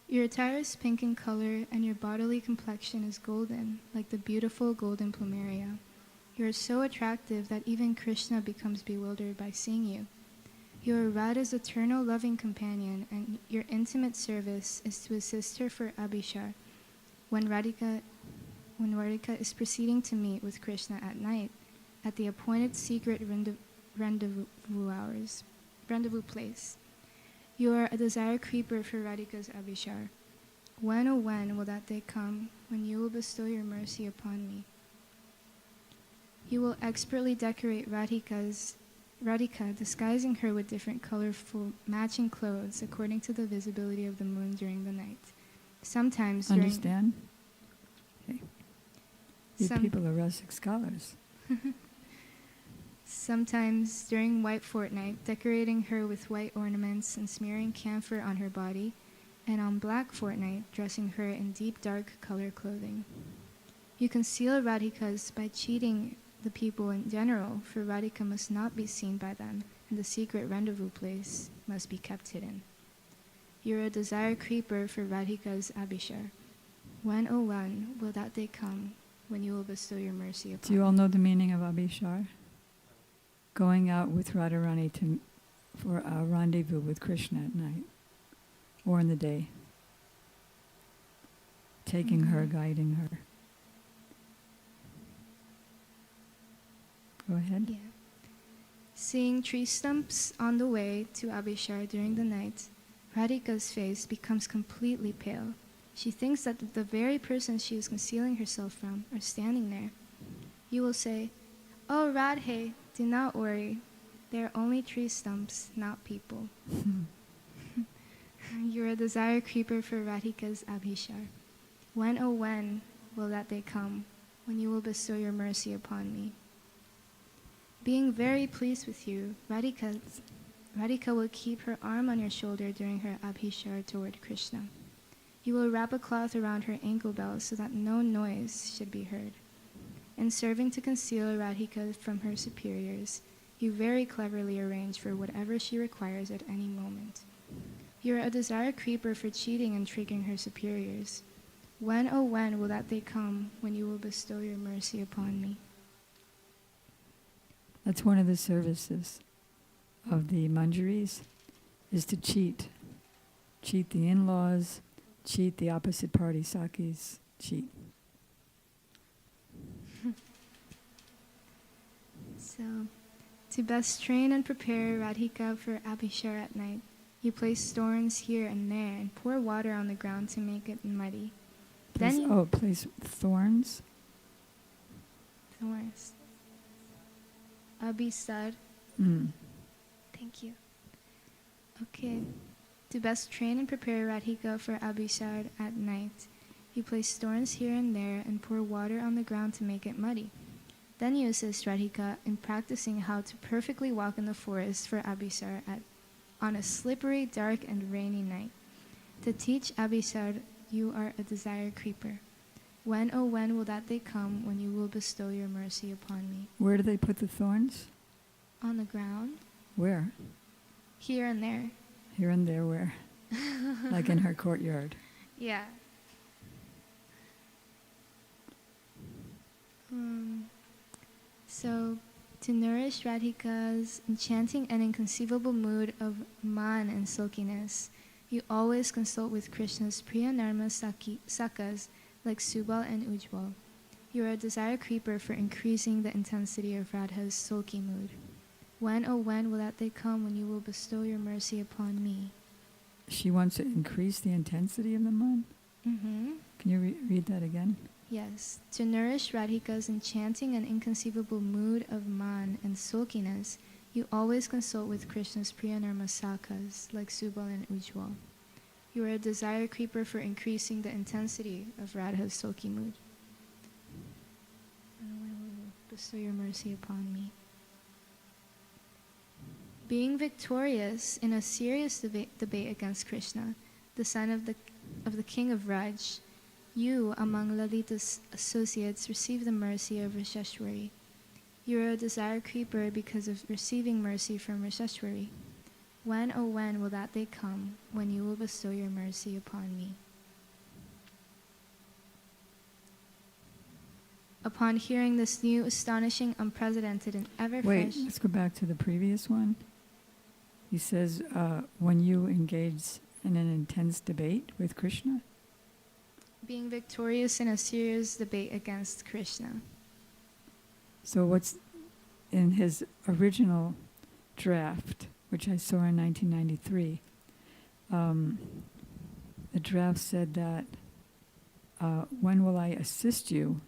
your attire is pink in color, and your bodily complexion is golden, like the beautiful golden plumeria. You are so attractive that even Krishna becomes bewildered by seeing you. You are Radha's eternal loving companion, and your intimate service is to assist her for Abhishek when Radhika is proceeding to meet with Krishna at night at the appointed secret rendezvous place. You are a desire creeper for Radhika's Abhishar. When, oh when, will that day come when you will bestow your mercy upon me? You will expertly decorate Radhika, disguising her with different colorful matching clothes according to the visibility of the moon during the night. Sometimes during... Understand? Okay. You Some- people are Rasic scholars. Sometimes during white fortnight, decorating her with white ornaments and smearing camphor on her body, and on black fortnight, dressing her in deep dark color clothing. You conceal Radhikas by cheating the people in general, for Radhika must not be seen by them, and the secret rendezvous place must be kept hidden. You're a desire creeper for Radhika's Abhishar. When, oh when, will that day come when you will bestow your mercy upon Do you all know the meaning of Abhishar? Going out with Radharani for a rendezvous with Krishna at night or in the day. Taking her, guiding her. Go ahead. Yeah. Seeing tree stumps on the way to Abhishar during the night, Radhika's face becomes completely pale. She thinks that the very persons she is concealing herself from are standing there. You will say, "Oh, Radhe, do not worry. They are only tree stumps, not people." You're a desire creeper for Radhika's Abhishar. When, oh when, will that day come when you will bestow your mercy upon me? Being very pleased with you, Radhika will keep her arm on your shoulder during her Abhishar toward Krishna. You will wrap a cloth around her ankle belt so that no noise should be heard. In serving to conceal Radhika from her superiors, you very cleverly arrange for whatever she requires at any moment. You are a desire creeper for cheating and tricking her superiors. When, oh when, will that day come when you will bestow your mercy upon me? That's one of the services of the manjaris, is to cheat. Cheat the in-laws, cheat the opposite party sakis, cheat. So, to best train and prepare Radhika for Abhishar at night, you place thorns here and there and pour water on the ground to make it muddy. Place thorns? Thorns. Abhisar. Thank you. Okay. To best train and prepare Radhika for Abhisar at night, you place thorns here and there and pour water on the ground to make it muddy. Then you assist Radhika in practicing how to perfectly walk in the forest for Abhisar on a slippery, dark, and rainy night. To teach Abhisar, you are a desire creeper. When, oh when, will that day come when you will bestow your mercy upon me? Where do they put the thorns? On the ground, Where? here and there. Here and there, where? Like in her courtyard. Yeah. So, to nourish Radhika's enchanting and inconceivable mood of man and silkiness, you always consult with Krishna's Priya Narma Sakas like Subal and Ujjwal. You are a desire creeper for increasing the intensity of Radha's sulky mood. When, oh when, will that day come when you will bestow your mercy upon me? She wants to increase the intensity of the man? Mm-hmm. Can you read that again? Yes, to nourish Radhika's enchanting and inconceivable mood of man and sulkiness, you always consult with Krishna's Priya Narma Sakas like Subal and Ujjwal. You are a desire creeper for increasing the intensity of Radha's sulky mood. Bestow your mercy upon me. Being victorious in a serious debate against Krishna, the son of the king of Raj, you, among Lalita's associates, receive the mercy of Risheshwari. You are a desire creeper because of receiving mercy from Risheshwari. When, oh when, will that day come when you will bestow your mercy upon me? Upon hearing this new, astonishing, unprecedented, and ever Wait, fresh... let's go back to the previous one. He says, when you engage in an intense debate with Krishna? Being victorious in a serious debate against Krishna. So what's in his original draft, which I saw in 1993, the draft said that, when will I assist you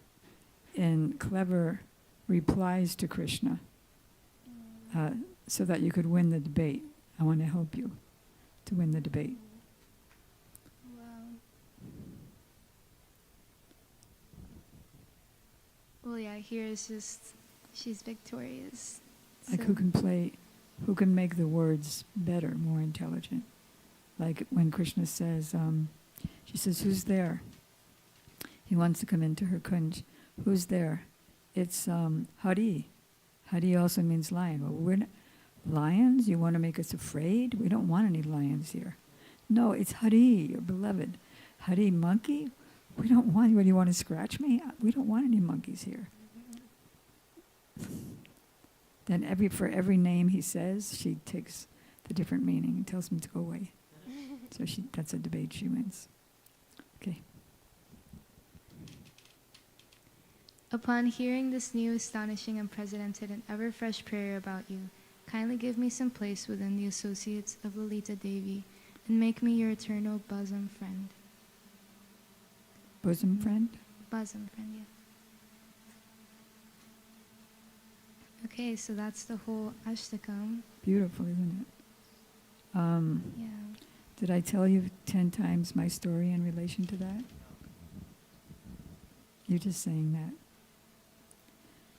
in clever replies to Krishna, so that you could win the debate? I want to help you to win the debate. Well, yeah, here is just, she's victorious. Like who can make the words better, more intelligent. Like when Krishna says, she says, who's there? He wants to come into her kunj. Who's there? It's Hari. Hari also means lion. Well, we're not lions? You want to make us afraid? We don't want any lions here. No, it's Hari, your beloved. Hari, monkey? We don't want, what, do you want to scratch me? We don't want any monkeys here. Then for every name he says, she takes the different meaning and tells him to go away. So that's a debate she wins. Okay. Upon hearing this new, astonishing, unprecedented, and ever-fresh prayer about you, kindly give me some place within the associates of Lalita Devi, and make me your eternal bosom friend. Bosom friend? Bosom friend, yeah. Okay, so that's the whole Ashtakam. Beautiful, isn't it? Yeah. Did I tell you 10 times my story in relation to that? You're just saying that.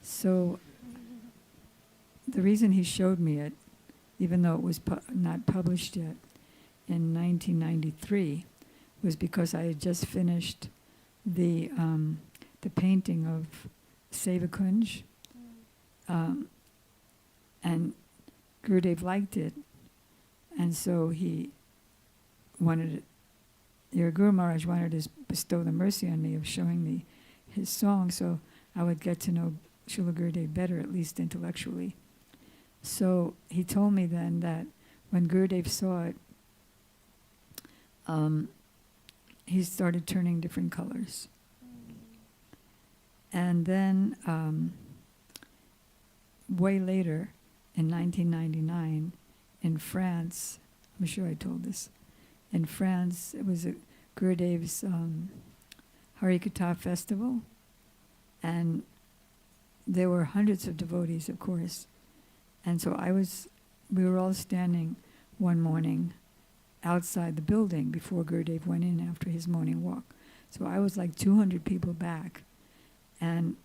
So, the reason he showed me it, even though it was not published yet, in 1993, was because I had just finished the painting of Seva Kunj, and Gurudev liked it, and so he wanted it. Your Guru Maharaj wanted to bestow the mercy on me of showing me his song, so I would get to know Srila Gurudev better, at least intellectually. So he told me then that when Gurudev saw it, he started turning different colors. And then, way later, in 1999, in France, I'm sure I told this, in France, it was Gurudev's Harikatha festival, and there were hundreds of devotees, of course. And so we were all standing one morning outside the building before Gurudev went in after his morning walk. So I was like 200 people back. And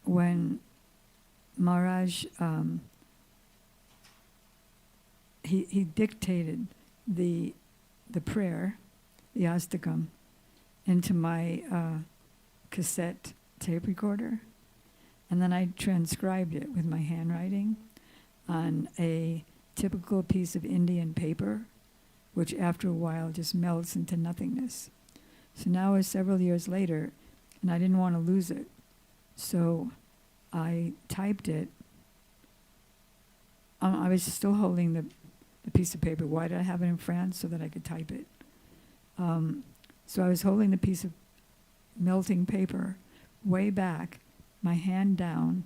when Maharaj, he dictated the prayer, the Astakam, into my cassette tape recorder, and then I transcribed it with my handwriting on a typical piece of Indian paper, which after a while just melts into nothingness. So now it's several years later, and I didn't want to lose it, so I typed it. I was still holding the piece of paper. Why did I have it in France? So that I could type it. So I was holding the piece of melting paper way back, my hand down.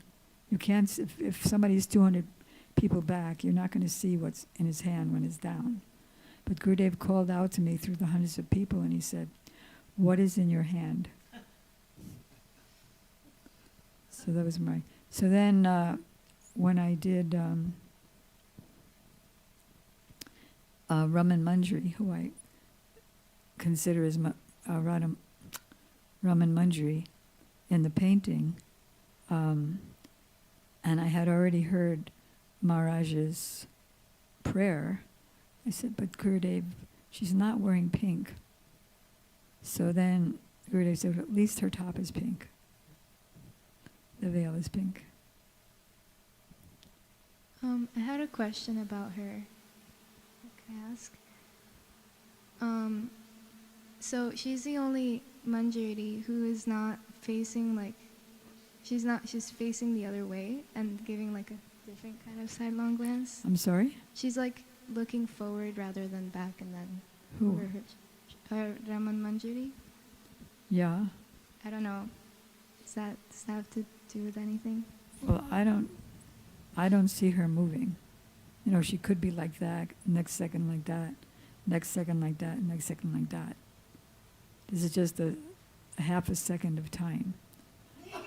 You can't, if somebody's 200 people back, you're not going to see what's in his hand when it's down. But Gurudev called out to me through the hundreds of people and he said, "What is in your hand?" So that was so then when I did Raman Manjari, who I consider as Raman Manjari in the painting, and I had already heard Maharaj's prayer, I said, "But Gurudev, she's not wearing pink." So then Gurudev said, "At least her top is pink. The veil is pink." I had a question about her. Can I ask? So she's the only Manjari who is not facing she's facing the other way and giving like a different kind of sidelong glance. I'm sorry? She's like looking forward rather than back, and then Who? Raman Manjari. Yeah. I don't know. Does that have to do with anything? Well, I don't see her moving. She could be like that, next second like that, next second like that, next second like that. This is just a half a second of time.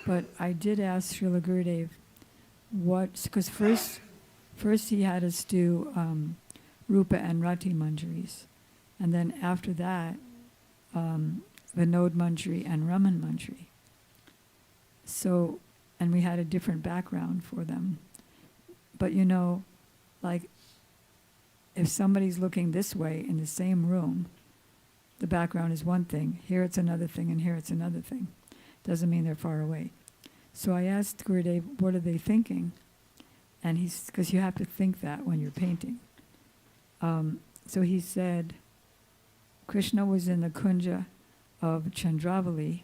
But I did ask Srila Gurudev because first he had us do Rupa and Rati Manjaris. And then after that, Vinod Manjari and Raman Manjari. So, and we had a different background for them. But like if somebody's looking this way in the same room, the background is one thing, here it's another thing, and here it's another thing. Doesn't mean they're far away. So I asked Gurudev, what are they thinking? And because you have to think that when you're painting. So he said, Krishna was in the Kunja of Chandravali,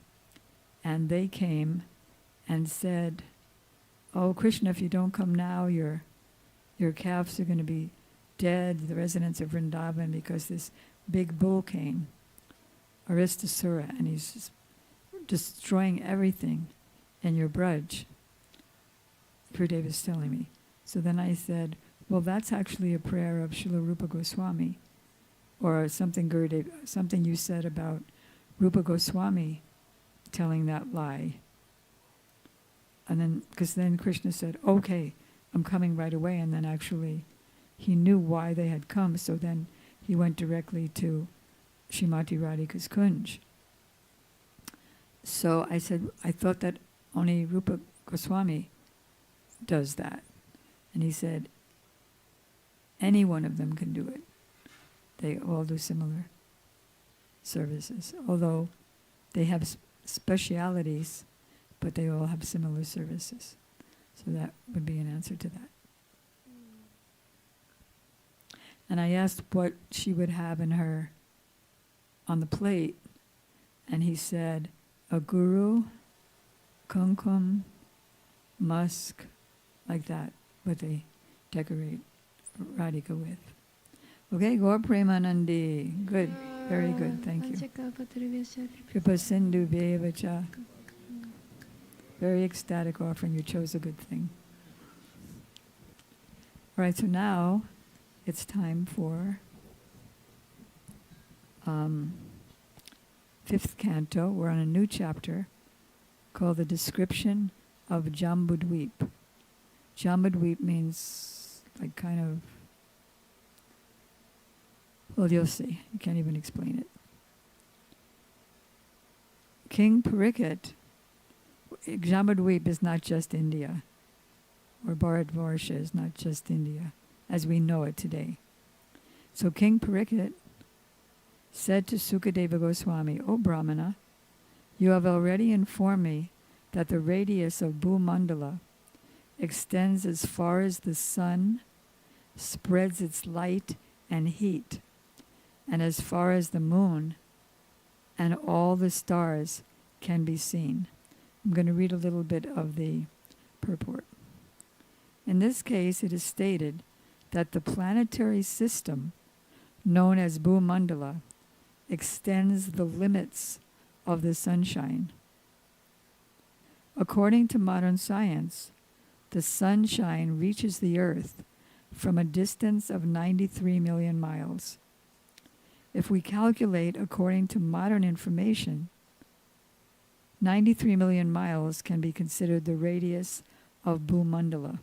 and they came and said, oh, Krishna, if you don't come now, your calves are going to be dead, the residents of Vrindavan, because this big bull came, Aristasura, and he's just destroying everything in your Braj. Gurudev is telling me. So then I said, well, that's actually a prayer of Srila Rupa Goswami, or something you said about Rupa Goswami telling that lie. And then, because then Krishna said, okay, I'm coming right away. And then actually he knew why they had come, so then he went directly to Srimati Radhika's Kunj. So I said, I thought that only Rupa Goswami does that. And he said, any one of them can do it. They all do similar services, although they have specialities, but they all have similar services. So that would be an answer to that. And I asked what she would have in her, on the plate, and he said, a guru, kumkum, musk, like that, what they decorate Radhika with. Okay, Gaur Premanandi. Good, very good, thank you. Kripa Sindhu Vevacha. Very ecstatic offering, you chose a good thing. All right, so now it's time for 5th canto. We're on a new chapter called The Description of Jambudweep. Jambudweep means like kind of, well, you'll see. You can't even explain it. King Parikshit, Jambudweep is not just India, or Bharatvarsha is not just India, as we know it today. So King Parikshit said to Sukadeva Goswami, O Brahmana, you have already informed me that the radius of Bhumandala extends as far as the sun spreads its light and heat, and as far as the moon and all the stars can be seen. I'm going to read a little bit of the purport. In this case, it is stated that the planetary system, known as Bhumandala, extends the limits of the sunshine. According to modern science, the sunshine reaches the Earth from a distance of 93 million miles. If we calculate according to modern information, 93 million miles can be considered the radius of Bhumandala.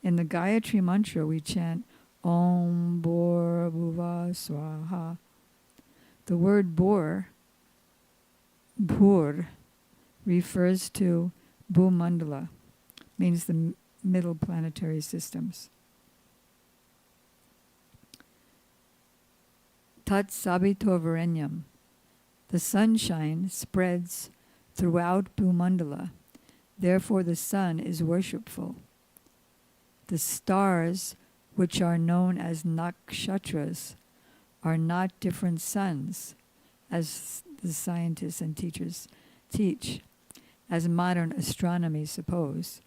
In the Gayatri mantra, we chant Om Bhur Bhuva Swaha. The word Bhur, refers to Bhumandala, means the middle planetary systems. Tat Sabito Varenyam. The sunshine spreads throughout Bhumandala. Therefore the sun is worshipful. The stars, which are known as nakshatras, are not different suns, as the scientists and teachers teach, as modern astronomy suppose.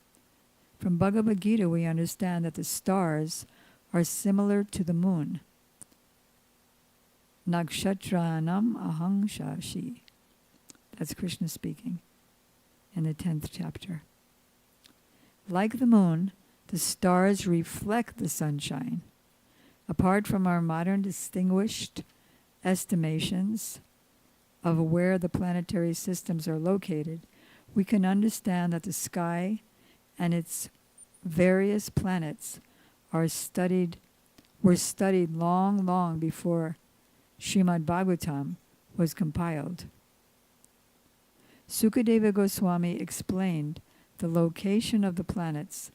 From Bhagavad Gita we understand that the stars are similar to the moon. Nakshatranam ahang shashi. That's Krishna speaking in the 10th chapter. Like the moon, The stars reflect the sunshine. Apart from our modern distinguished estimations of where the planetary systems are located, we can understand that the sky and its various planets were studied long, long before Srimad Bhagavatam was compiled. Sukadeva Goswami explained the location of the planets,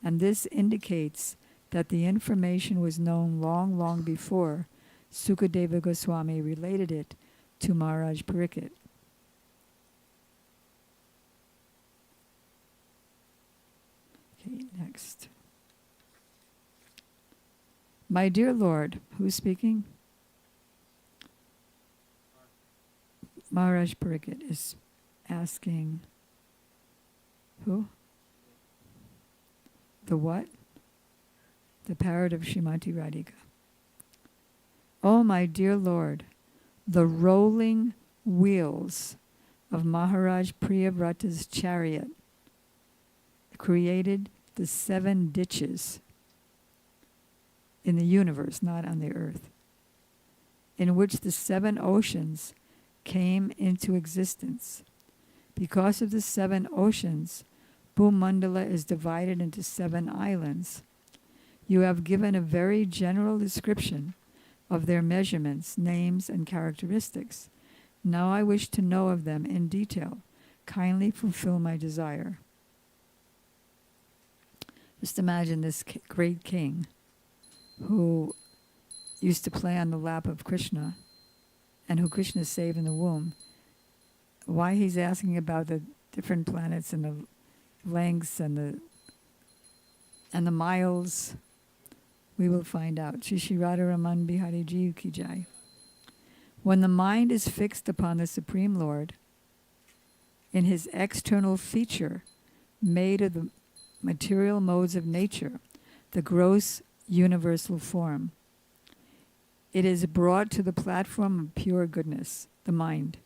and this indicates that the information was known long, long before Sukadeva Goswami related it to Maharaj Pariksit. Okay, next. My dear Lord, who's speaking? Maharaj Pariksit is asking, who? The what? The parrot of Srimati Radhika. Oh, my dear Lord, the rolling wheels of Maharaj Priyavrata's chariot created the 7 ditches in the universe, not on the earth, in which the 7 oceans came into existence. Because of the 7 oceans, Bhumandala is divided into 7 islands. You have given a very general description of their measurements, names, and characteristics. Now I wish to know of them in detail. Kindly fulfill my desire. Just imagine this great king who used to play on the lap of Krishna and who Krishna saved in the womb. Why he's asking about the different planets and the lengths and the miles, we will find out. Shri Shri Radharaman Bihari Ji Ki Jai. When the mind is fixed upon the Supreme Lord, in his external feature, made of the material modes of nature, the gross universal form, it is brought to the platform of pure goodness, the mind.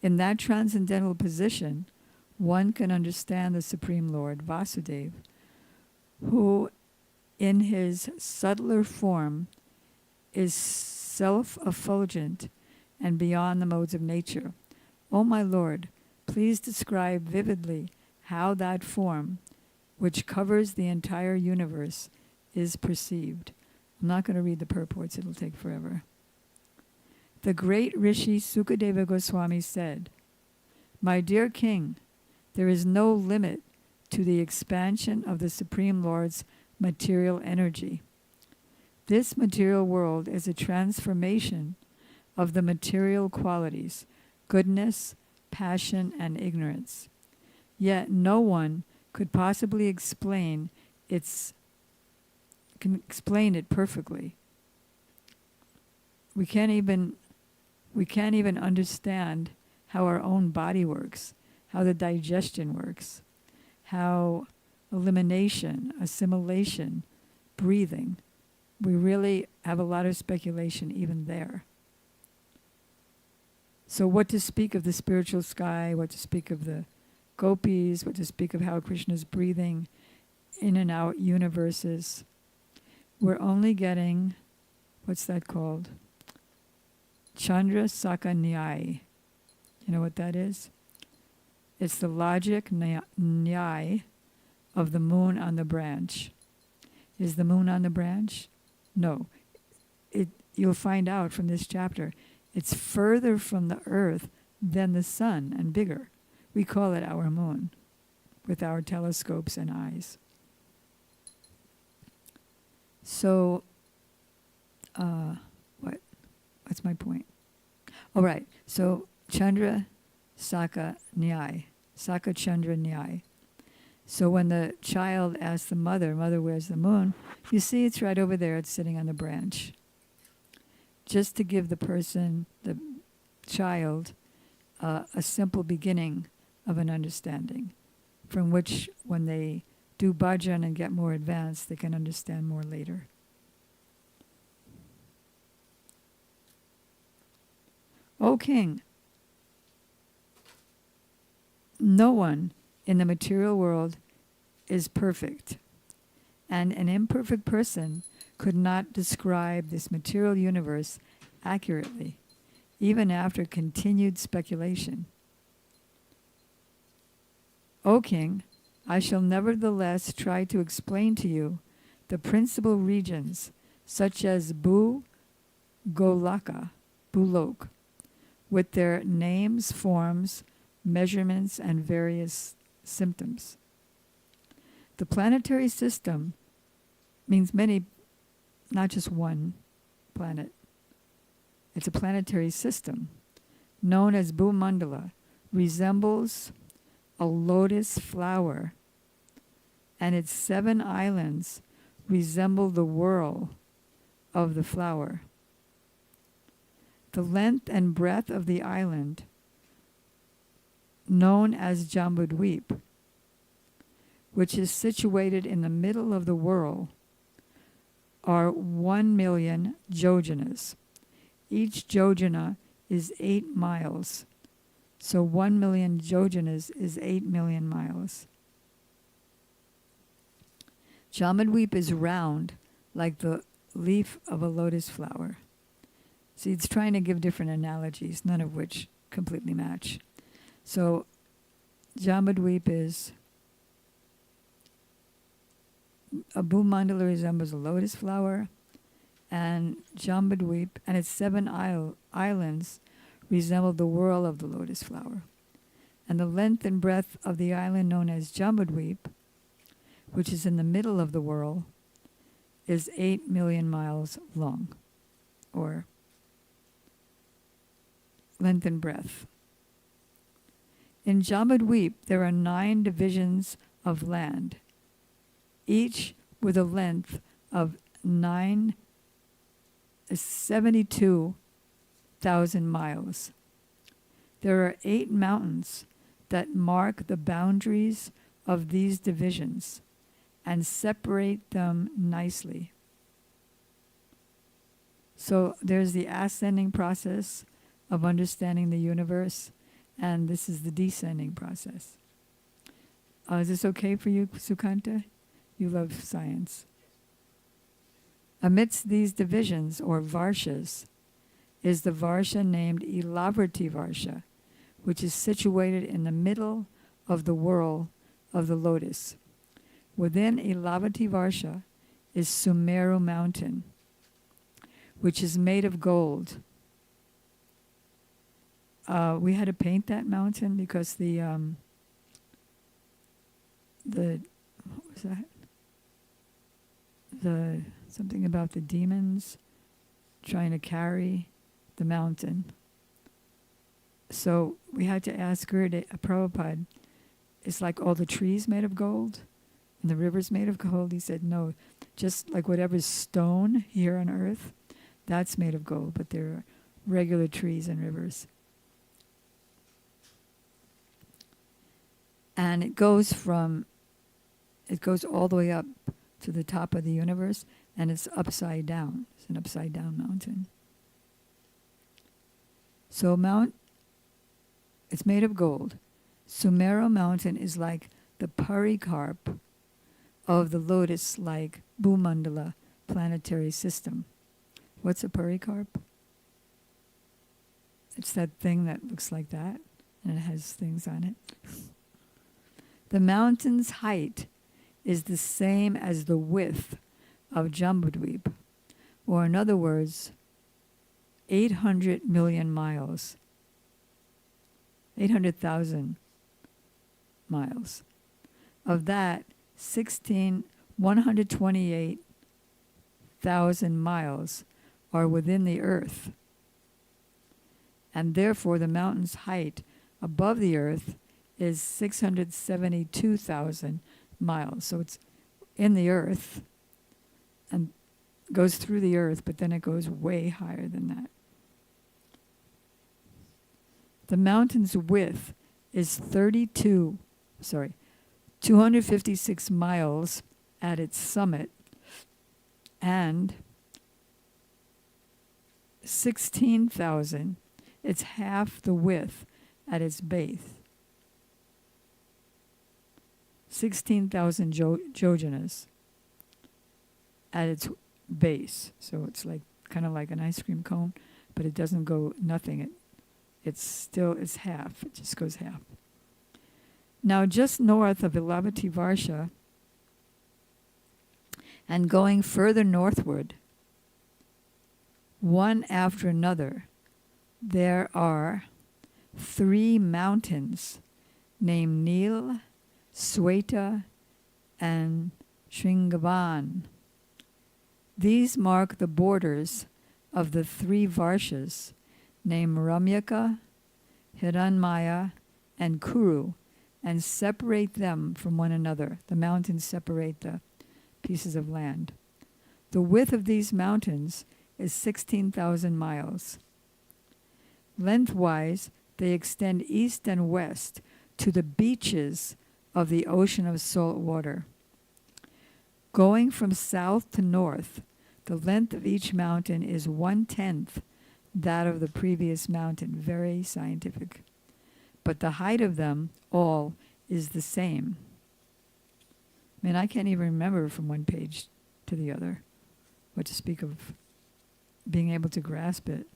In that transcendental position, one can understand the Supreme Lord, Vasudeva, who in his subtler form is self-effulgent and beyond the modes of nature. O my Lord, please describe vividly how that form, which covers the entire universe, is perceived. I'm not going to read the purports, it'll take forever. The great Rishi Sukadeva Goswami said, My dear King, there is no limit to the expansion of the Supreme Lord's material energy. This material world is a transformation of the material qualities, goodness, passion, and ignorance. Yet no one could possibly explain it perfectly. We can't even understand how our own body works, how the digestion works, how elimination, assimilation, breathing. We really have a lot of speculation even there. So what to speak of the spiritual sky, what to speak of the gopis, what to speak of how Krishna's breathing in and out universes. We're only getting, what's that called? Chandra Saka Nyai. You know what that is? It's the logic Nyai of the moon on the branch. Is the moon on the branch? No. You'll find out from this chapter, it's further from the earth than the sun and bigger. We call it our moon with our telescopes and eyes. So, what's my point? All right, so Chandra Saka Nyai, Saka Chandra Nyai. So when the child asks the mother, where's the moon? You see it's right over there, it's sitting on the branch. Just to give the person, the child, a simple beginning of an understanding, from which when they do bhajan and get more advanced, they can understand more later. O King, no one in the material world is perfect, and an imperfect person could not describe this material universe accurately, even after continued speculation. O king, I shall nevertheless try to explain to you the principal regions, such as Golaka, Bulok, with their names, forms, measurements, and various symptoms. The planetary system means many, not just one planet. It's a planetary system known as Bhumandala, resembles a lotus flower, and its 7 islands resemble the whorl of the flower. The length and breadth of the island, known as Jambudweep, which is situated in the middle of the whorl, are 1,000,000 yojanas. Each yojana is 8 miles. So 1,000,000 yojanas is 8,000,000 miles. Jambudweep is round, like the leaf of a lotus flower. See, it's trying to give different analogies, none of which completely match. So Jambudweep is a Bhumandala resembles a lotus flower, and Jambudweep and its 7 islands resemble the whorl of the lotus flower. And the length and breadth of the island known as Jambudweep, which is in the middle of the whorl, is 8,000,000 miles long, or length and breadth. In Jambudweep, there are 9 divisions of land, each with a length of 72,000 miles. There are 8 mountains that mark the boundaries of these divisions and separate them nicely. So there's the ascending process of understanding the universe, and this is the descending process. Is this okay for you, Sukanta? You love science. Amidst these divisions, or varshas, is the varsha named Ilavrati Varsha, which is situated in the middle of the whorl of the lotus. Within Ilavrati Varsha is Sumeru mountain, which is made of gold. We had to paint that mountain because the what was that? Something about the demons trying to carry the mountain. So we had to ask her, Prabhupada, it's like all the trees made of gold and the rivers made of gold. He said, no, just like whatever's stone here on earth, that's made of gold, but there are regular trees and rivers. And it goes all the way up to the top of the universe, and it's upside down. It's an upside down mountain. So it's made of gold. Sumeru mountain is like the pericarp of the lotus-like Bhumandala planetary system. What's a pericarp? It's that thing that looks like that, and it has things on it. The mountain's height is the same as the width of Jambudweep, or in other words, 800 million miles, 800,000 miles. Of that, 128,000 miles are within the earth, and therefore the mountain's height above the earth is 672,000 miles. So it's in the earth and goes through the earth, but then it goes way higher than that. The mountain's width is 256 miles at its summit and 16,000, it's half the width at its base. 16,000 jojanas at its base. So it's like kind of like an ice cream cone, but it doesn't go nothing. It's half. It just goes half. Now, just north of Ilavati Varsha, and going further northward, one after another, there are 3 mountains named Nil, Sweta, and Shringavan. These mark the borders of the 3 Varshas named Ramyaka, Hiranmaya, and Kuru, and separate them from one another. The mountains separate the pieces of land. The width of these mountains is 16,000 miles. Lengthwise, they extend east and west to the beaches of the ocean of salt water. Going from south to north, the length of each mountain is 1/10 that of the previous mountain. Very scientific. But the height of them all is the same. I mean, I can't even remember from one page to the other, what to speak of being able to grasp it.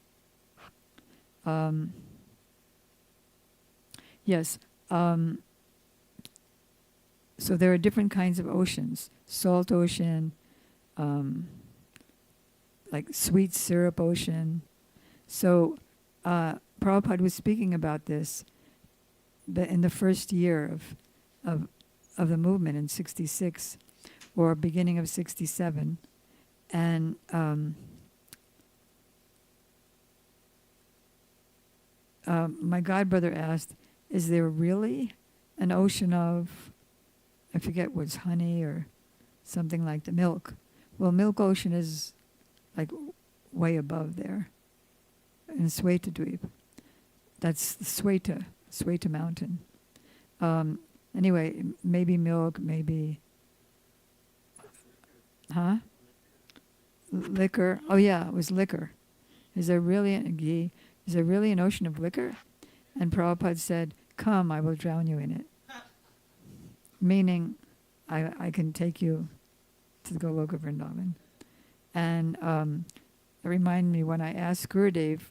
Yes. So there are different kinds of oceans. Salt ocean, like sweet syrup ocean. So Prabhupada was speaking about this in the first year of the movement in 66 or beginning of 67. And my godbrother asked, is there really an ocean of, I forget what's honey or something like the milk? Well, milk ocean is like way above there in Swetadweep. That's the Sweta mountain. Anyway, maybe milk, maybe, liquor. Oh yeah, it was liquor. Is there really an ocean of liquor? And Prabhupada said, come, I will drown you in it. Meaning, I can take you to the Goloka Vrindavan. And it reminded me when I asked Gurudev,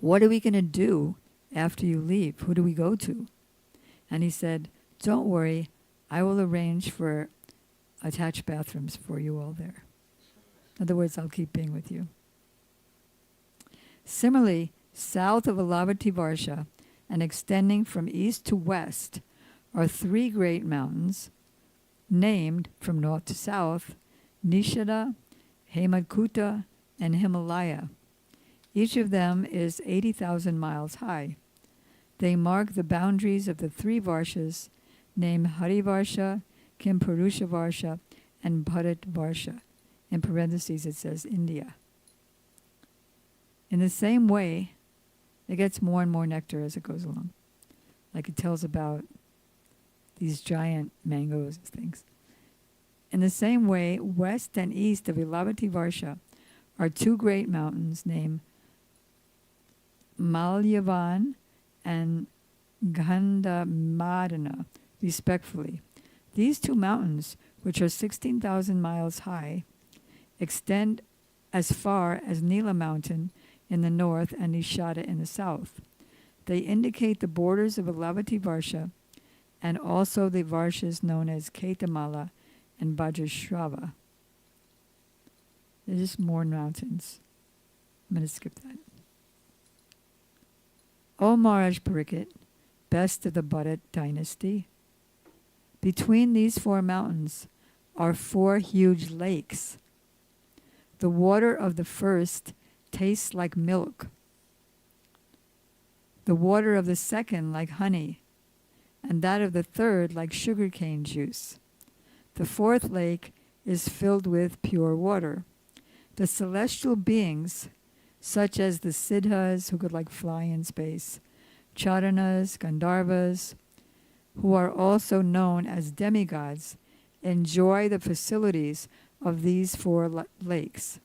what are we going to do after you leave? Who do we go to? And he said, don't worry, I will arrange for attached bathrooms for you all there. In other words, I'll keep being with you. Similarly, south of Ilavati Varsha and extending from east to west are 3 great mountains named from north to south, Nishada, Hemadkuta, and Himalaya. Each of them is 80,000 miles high. They mark the boundaries of the 3 Varshas named Harivarsha, Kimpurusha Varsha, and Bharat Varsha. In parentheses it says India. In the same way, it gets more and more nectar as it goes along. Like it tells about these giant mangoes and things. In the same way, west and east of Ilavati Varsha are 2 great mountains named Malyavan and Gandhamadana, respectively. These 2 mountains, which are 16,000 miles high, extend as far as Nila Mountain in the north and Nishada in the south. They indicate the borders of Ilavati Varsha and also the Varshas known as Ketamala and Bajrashrava. There's just more mountains. I'm going to skip that. O Maharaj Pariksit, best of the Bharat dynasty, between these 4 mountains are 4 huge lakes. The water of the first tastes like milk. The water of the second like honey, and that of the third like sugarcane juice. The 4th lake is filled with pure water. The celestial beings, such as the Siddhas, who could like fly in space, Charanas, Gandharvas, who are also known as demigods, enjoy the facilities of these 4 lakes.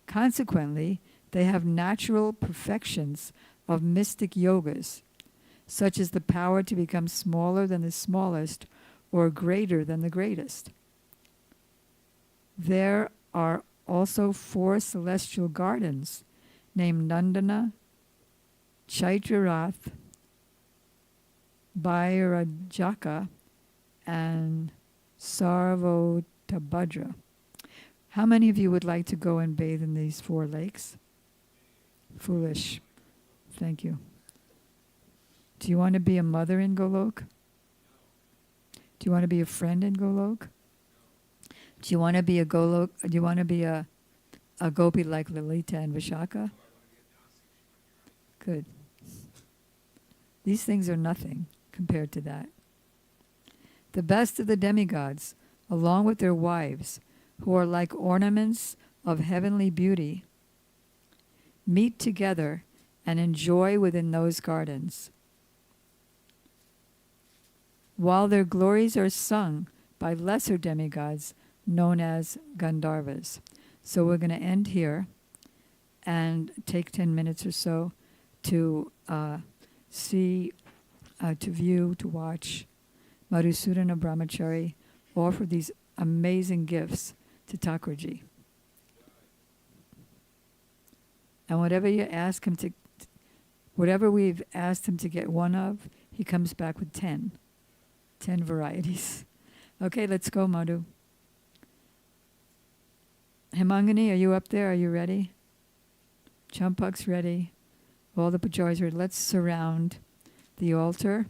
Consequently, they have natural perfections of mystic yogas, such as the power to become smaller than the smallest or greater than the greatest. There are also 4 celestial gardens named Nandana, Chaitrarath, Bhairajaka, and Sarvotabhadra. How many of you would like to go and bathe in these 4 lakes? Foolish. Thank you. Do you want to be a mother in Golok? Do you want to be a friend in Golok? Do you want to be a Golok? Do you want to be a gopi like Lalita and Vishaka? Good. These things are nothing compared to that. The best of the demigods, along with their wives, who are like ornaments of heavenly beauty, meet together and enjoy within those gardens. While their glories are sung by lesser demigods known as Gandharvas. So we're going to end here and take 10 minutes or so to see, to view, to watch Madhusudana Brahmachari offer these amazing gifts to Thakurji. And whatever you ask him to, whatever we've asked him to get one of, he comes back with 10 varieties. Okay, let's go, Madhu. Hemangani, are you up there? Are you ready? Champak's ready. All the pujaris are ready. Let's surround the altar,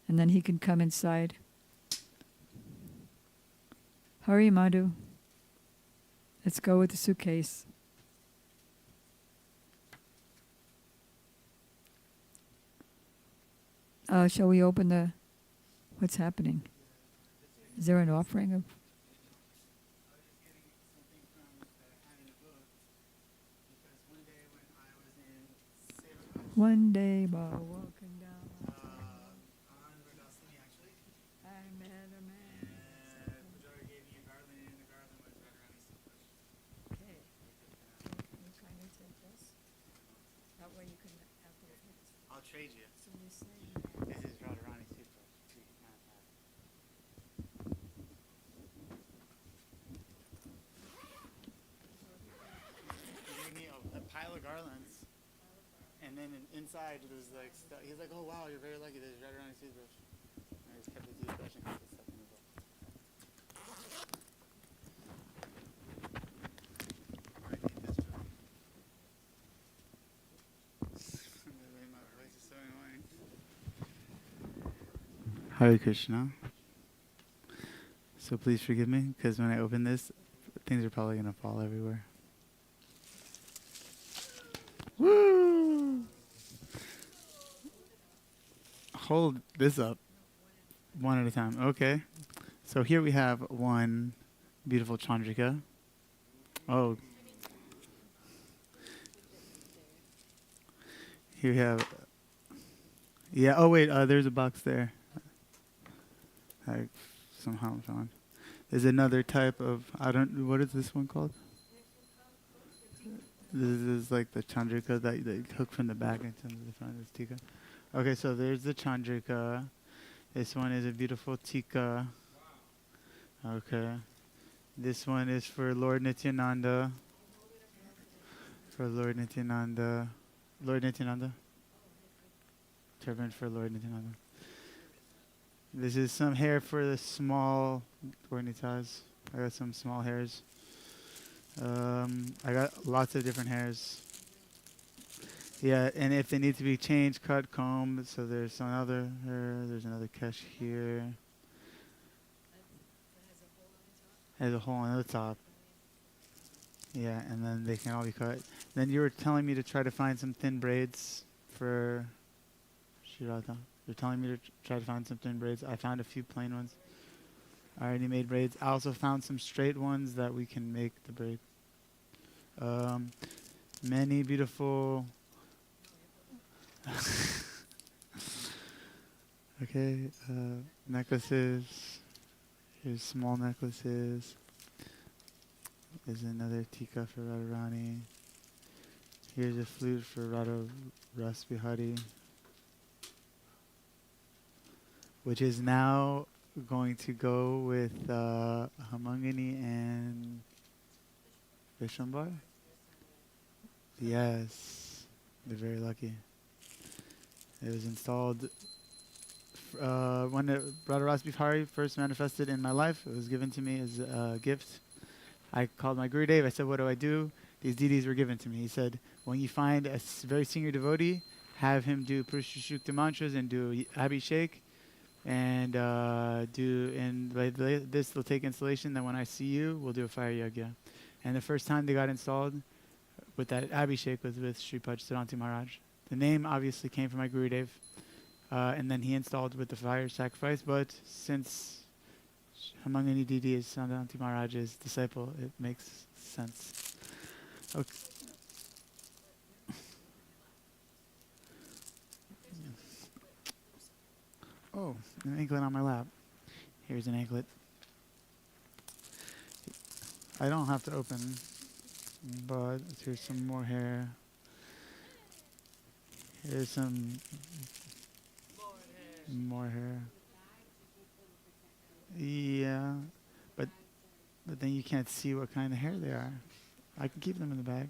and then he can come inside. Hurry, Madhu. Let's go with the suitcase. Shall we open the... What's happening? Is there an offering of... One day while walking down on Verdasini, actually. I met a man. And Pujari gave me a garland, and the garland was Radharani's toothbrush. Okay. Can you kindly take this? That way you can have both hands. I'll trade you. So you say This is Radharani's toothbrush. You can have that. He gave me a pile of garlands. And then inside it was like stuff. He's like, "Oh wow, you're very lucky. There's Radharani's toothbrush." And I just kept the toothbrush and kept the stuff in the book. I need this book. My voice is so annoying. Hare Krishna. So please forgive me, because when I open this, things are probably gonna fall everywhere. Woo! Hold this up one at a time. Okay. So here we have one beautiful Chandrika. Oh. Here we have... Yeah, oh wait, there's a box there. I somehow found. There's another type of... what is this one called? This is like the Chandrika that they hook from the back into the front of this tika. Okay, so there's the Chandrika. This one is a beautiful tika. Okay. This one is for Lord Nityananda. For Lord Nityananda. Lord Nityananda? Turban for Lord Nityananda. This is some hair for the small Gornitas. I got some small hairs. I got lots of different hairs. Yeah, and if they need to be changed, cut, comb. So there's another hair. There's another kesh here. Has a hole on the top. Yeah, and then they can all be cut. Then you were telling me to try to find some thin braids for Shirata. You're telling me to try to find some thin braids. I found a few plain ones. I already made braids. I also found some straight ones that we can make the braid. Many beautiful... Okay, necklaces. Here's small necklaces. There's another tika for Radharani. Here's a flute for Radha Ras Bihari. which is now going to go with Hamangani and Vishwambar. Yes, they're very lucky. It was installed when Radha Ras Bihari first manifested in my life. It was given to me as a gift. I called my Gurudev. I said, what do I do? These Didis were given to me. He said, when you find a very senior devotee, have him do Purusha Shukta mantras and do Abhishek, and this will take installation. Then when I see you, we'll do a fire yagya. And the first time they got installed with that Abhishek was with Sripad Siddhanti Maharaj. The name obviously came from my Gurudev, and then he installed with the fire sacrifice. But since Hamangani Didi is Siddhanti Maharaj's disciple, it makes sense. Okay. Oh, an anklet on my lap. Here's an anklet. I don't have to open, but here's some more hair. Here's some more hair. Yeah, but then you can't see what kind of hair they are. I can keep them in the bag.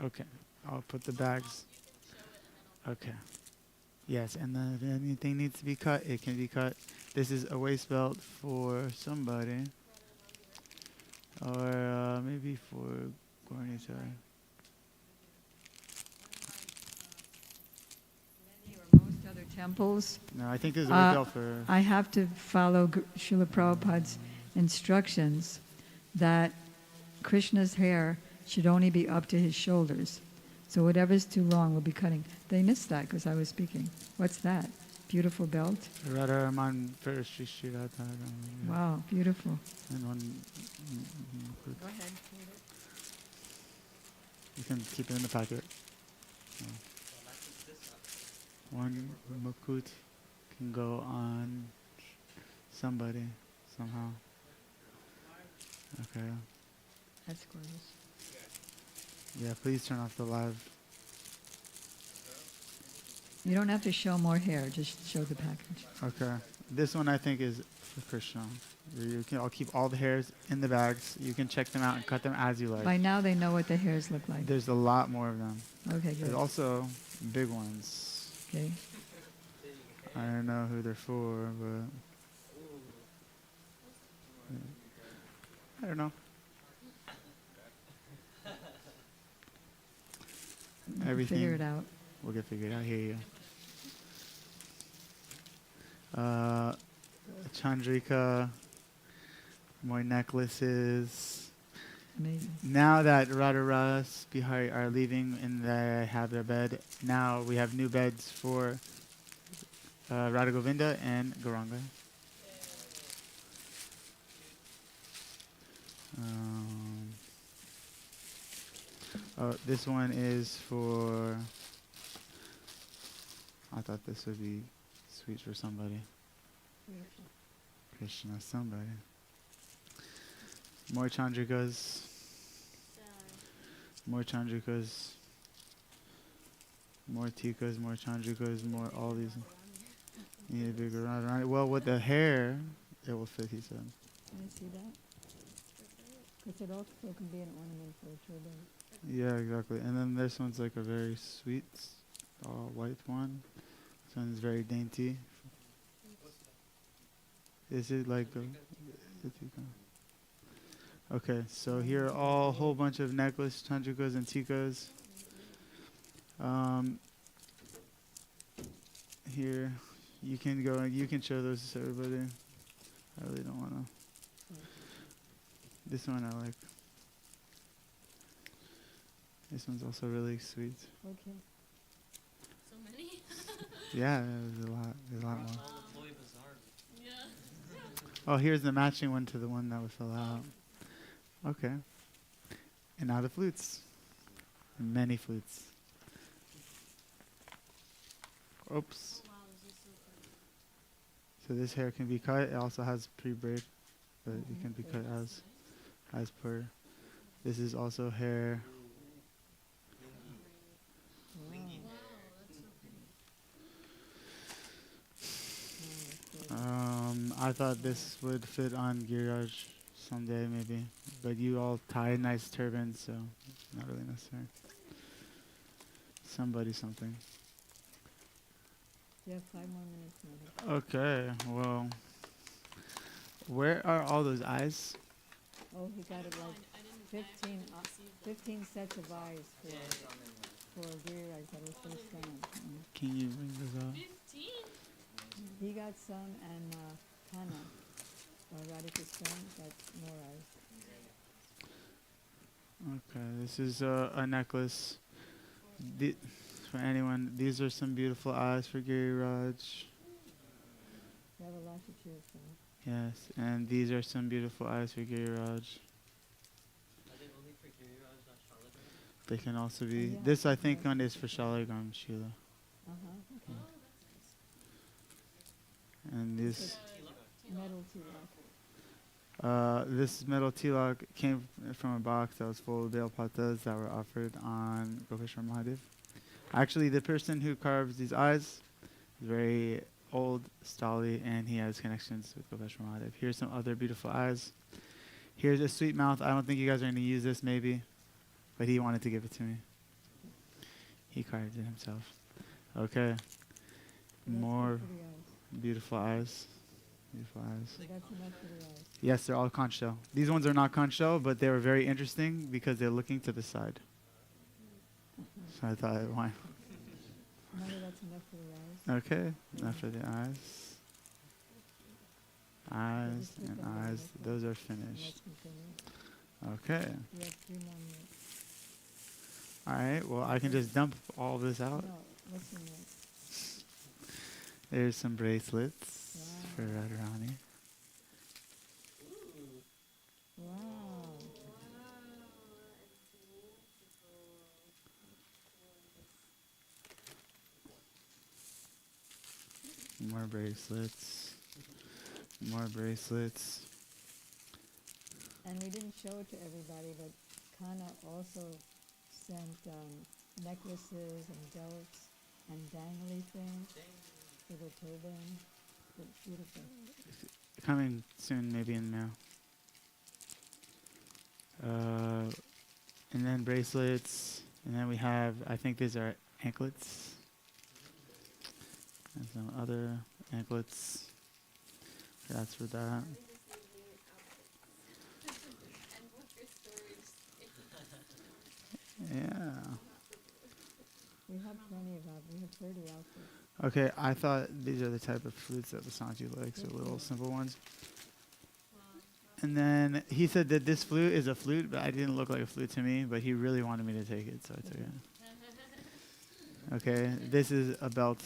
Okay, I'll put the bags. Okay. Yes, and then if anything needs to be cut, it can be cut. This is a waist belt for somebody. Or maybe for Gornita. Most other temples, No, I think this is a waist belt for... I have to follow Srila Prabhupada's instructions that Krishna's hair should only be up to his shoulders. So whatever's too long will be cutting. They missed that because I was speaking. What's that? Beautiful belt? Radharaman for Shri Shri Radha. Wow, beautiful. And one... Go ahead. You can keep it in the pocket. One mukut can go on somebody somehow. Okay. That's gorgeous. Yeah, please turn off the live. You don't have to show more hair, just show the package. Okay. This one I think is for Krishna. I'll keep all the hairs in the bags. You can check them out and cut them as you like. By now they know what the hairs look like. There's a lot more of them. Okay, good. There's also big ones. Okay. I don't know who they're for, but... I don't know. Everything. Figure it out. We'll get figured out. Here you go. Chandrika, more necklaces. Amazing. Now that Radha Ras Bihari are leaving and they have their bed, now we have new beds for Radha Govinda and Gauranga. This one is for... I thought this would be sweet for somebody. Krishna, somebody. More Chandrikas. More Chandrikas. More Tikas, more Chandrikas, more all these. You need a bigger round around it. Well, with the hair, it will fit, he said. Can I see that? Because it also can be an ornament for a turban. Yeah, exactly. And then this one's like a very sweet, white one. This one's very dainty. Is it like a tika? Okay, so here are all a whole bunch of necklace, chandrikas, and tikas. Here, you can go and you can show those to everybody. I really don't want to. This one I like. This one's also really sweet. Okay. So many? Yeah, there's a lot. There's a lot more. Yeah. Oh, here's the matching one to the one that we fill out. Okay. And now the flutes. Many flutes. Oops. So this hair can be cut. It also has pre-braid, but it can be cut as per. This is also hair. I thought this would fit on Giriraj someday, maybe. But you all tie nice turbans, so not really necessary. Somebody something. You have 5 more minutes, Mother. Okay, well, where are all those eyes? Oh, he got it like 15, 15 sets of eyes for Giriraj that was first done. Can you bring those up? 15? He got some, and Kana, Radhika's friend, got more eyes. Okay, this is a necklace. For anyone, these are some beautiful eyes for Giriraj. You have a lot to choose from. Yes, and these are some beautiful eyes for Giriraj. Are they only for Giriraj, not Shalagram? They can also be. Yeah, This, I think, yeah. one is for Shalagram, Sheila. Uh-huh. Oh, that's nice. And this, Metal tilak. this metal tilak came from a box that was full of Bale Patas that were offered on Gopeshwar Mahadev. Actually, the person who carves these eyes is very old, Stali, and he has connections with Gopeshwar Mahadev. Here's some other beautiful eyes. Here's a sweet mouth. I don't think you guys are going to use this, maybe, but he wanted to give it to me. He carved it himself. Okay. More beautiful eyes. Beautiful eyes. So that's enough for the eyes. Yes, they're all conch shell. These ones are not conch shell, but they were very interesting because they're looking to the side. So I thought, why? Mother, that's enough for the eyes. Okay, enough for the eyes. Eyes Just put and them down eyes. like that. Those are Let's finished. continue. Okay. We have 3 more minutes. All right. Well, I can just dump all this out. No, listen next. There's some bracelets for Wow. Radharani. Wow. More bracelets. More bracelets. And we didn't show it to everybody, but Kana also sent necklaces and belts and dangly things for the turban. It's beautiful. Coming soon, maybe in the mail. And then bracelets. And then we have, I think these are anklets. And some other anklets. That's for that. Yeah. We have plenty of outfits. We have 30 outfits. Okay, I thought these are the type of flutes that Vasanti likes, the little simple ones. And then he said that this flute is a flute, but it didn't look like a flute to me, but he really wanted me to take it, so I took it. Okay, this is a belt.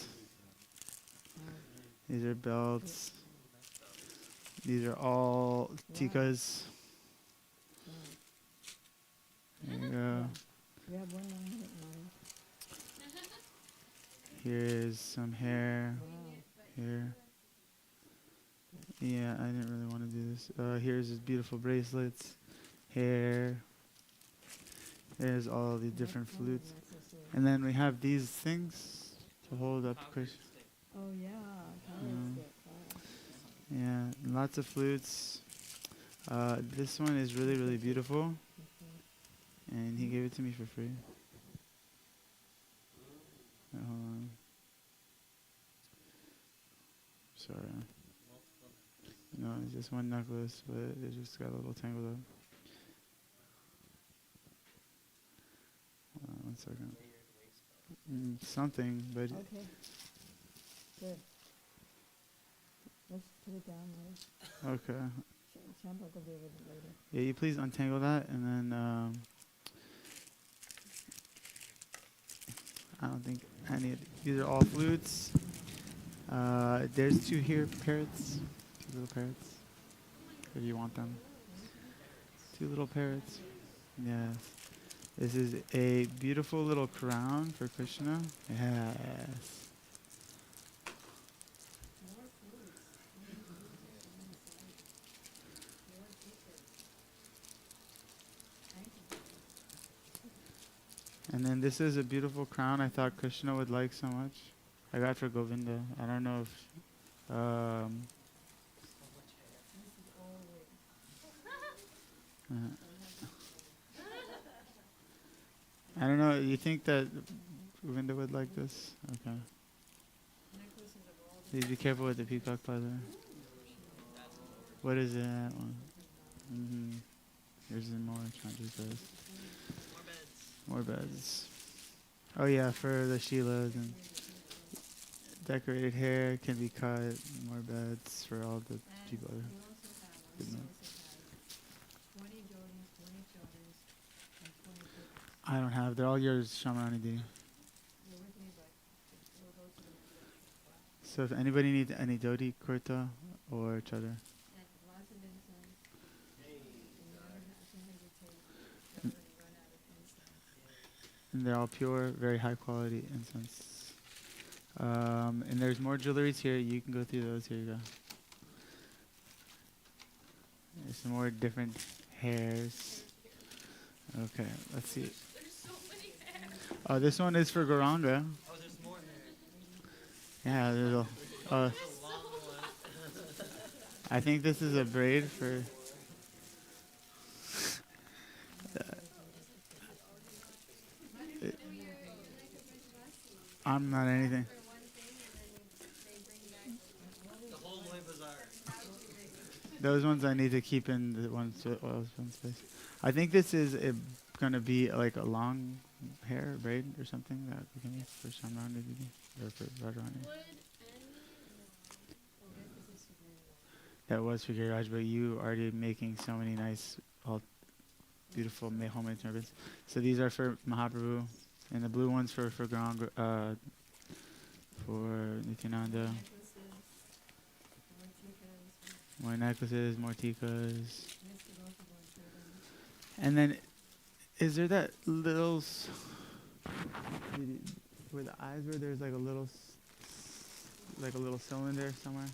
These are belts. These are all tikas. Wow. There you go. Yeah. We have 1 more minute, Mother. Here's some hair. Wow. Here. Yeah, I didn't really want to do this. Here's his beautiful bracelets. Hair. There's all the different That's one of flutes. the accessories. And then we have these things to hold up Krishna. Oh, yeah. Power Mm. stick. Wow. Yeah, lots of flutes. This one is really, really beautiful. And he gave it to me for free. Hold on. Sorry. No, it's just one necklace, but it just got a little tangled up. Hold on 1 second. Something, but Okay. Good. Let's put it down there. okay. Champa will deal with it later. Yeah, you please untangle that, and then I don't think any of these are all flutes. There's 2 here, parrots, 2 little parrots. If you want them, 2 little parrots. Yes. This is a beautiful little crown for Krishna. Yes. And then this is a beautiful crown I thought Krishna would like so much. I got for Govinda. I don't know if I don't know. You think that Govinda would like this? Okay. Please be careful with the peacock feather. What is that one? Mm-hmm. Here's some more chandrikas. More beds. Oh yeah, for the Sheilas and decorated hair can be cut. More beds for all the people. I don't have. They're all yours, Syamarani Didi. So if anybody needs any dhoti, kurta, or chadar. And they're all pure, very high quality incense. And there's more jewelries here. You can go through those. Here you go. There's some more different hairs. Okay, let's see. Oh, this one is for Gauranga. Oh, there's more hair. Yeah, there's a. I think this is a braid for. I'm not anything. The whole Moy Bazaar. Those ones I need to keep in the ones with oil space. I think this is going to be like a long hair braid or something that we can use for Syamarani or for Bhajans. That was for Giriraj, but you are already making so many nice, all beautiful homemade turbans. So these are for Mahaprabhu, and the blue ones for Gauranga, for Nityananda. More necklaces, more tikas. And then, is there that little, where the eyes were, there's like a little cylinder somewhere?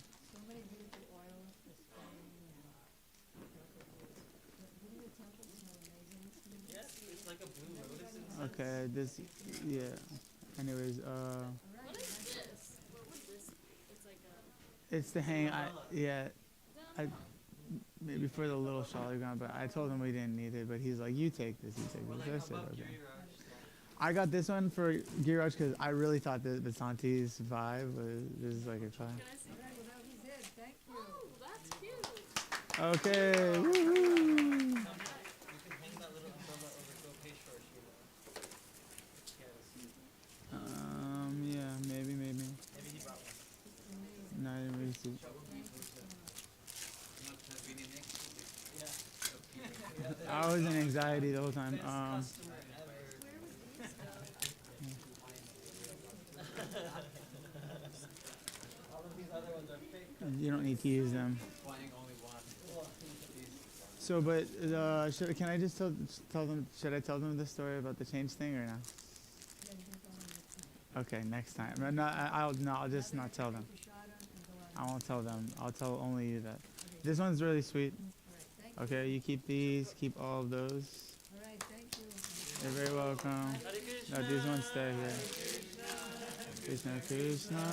Yes, it's like a blue lotus. Okay, this, yeah. Anyways, What is this? What was this? It's like a. it's the hang. Maybe for the little shaligram, but I told him we didn't need it. But he's like, "You take this, you take Well, this." like, I how said, about "Okay." Giriraj? I got this one for Giriraj because I really thought that Vasanti's vibe was like a vibe. Can I see? Thank you. Oh, that's cute. Okay. Woo-hoo. You can hang that little umbrella over to a page for Sheila. Yes. Yeah, maybe. Maybe he brought one. No, I didn't really see. I was in anxiety the whole time. You don't need to use them. So, but can I just tell them? Should I tell them the story about the change thing or no? Okay, next time. No, I'll just not tell them. I won't tell them. I'll tell only you that. This one's really sweet. Okay, you keep these. Keep all of those. All right, thank you. You're very welcome. Hare Krishna. No, these ones stay here. Krishna Krishna.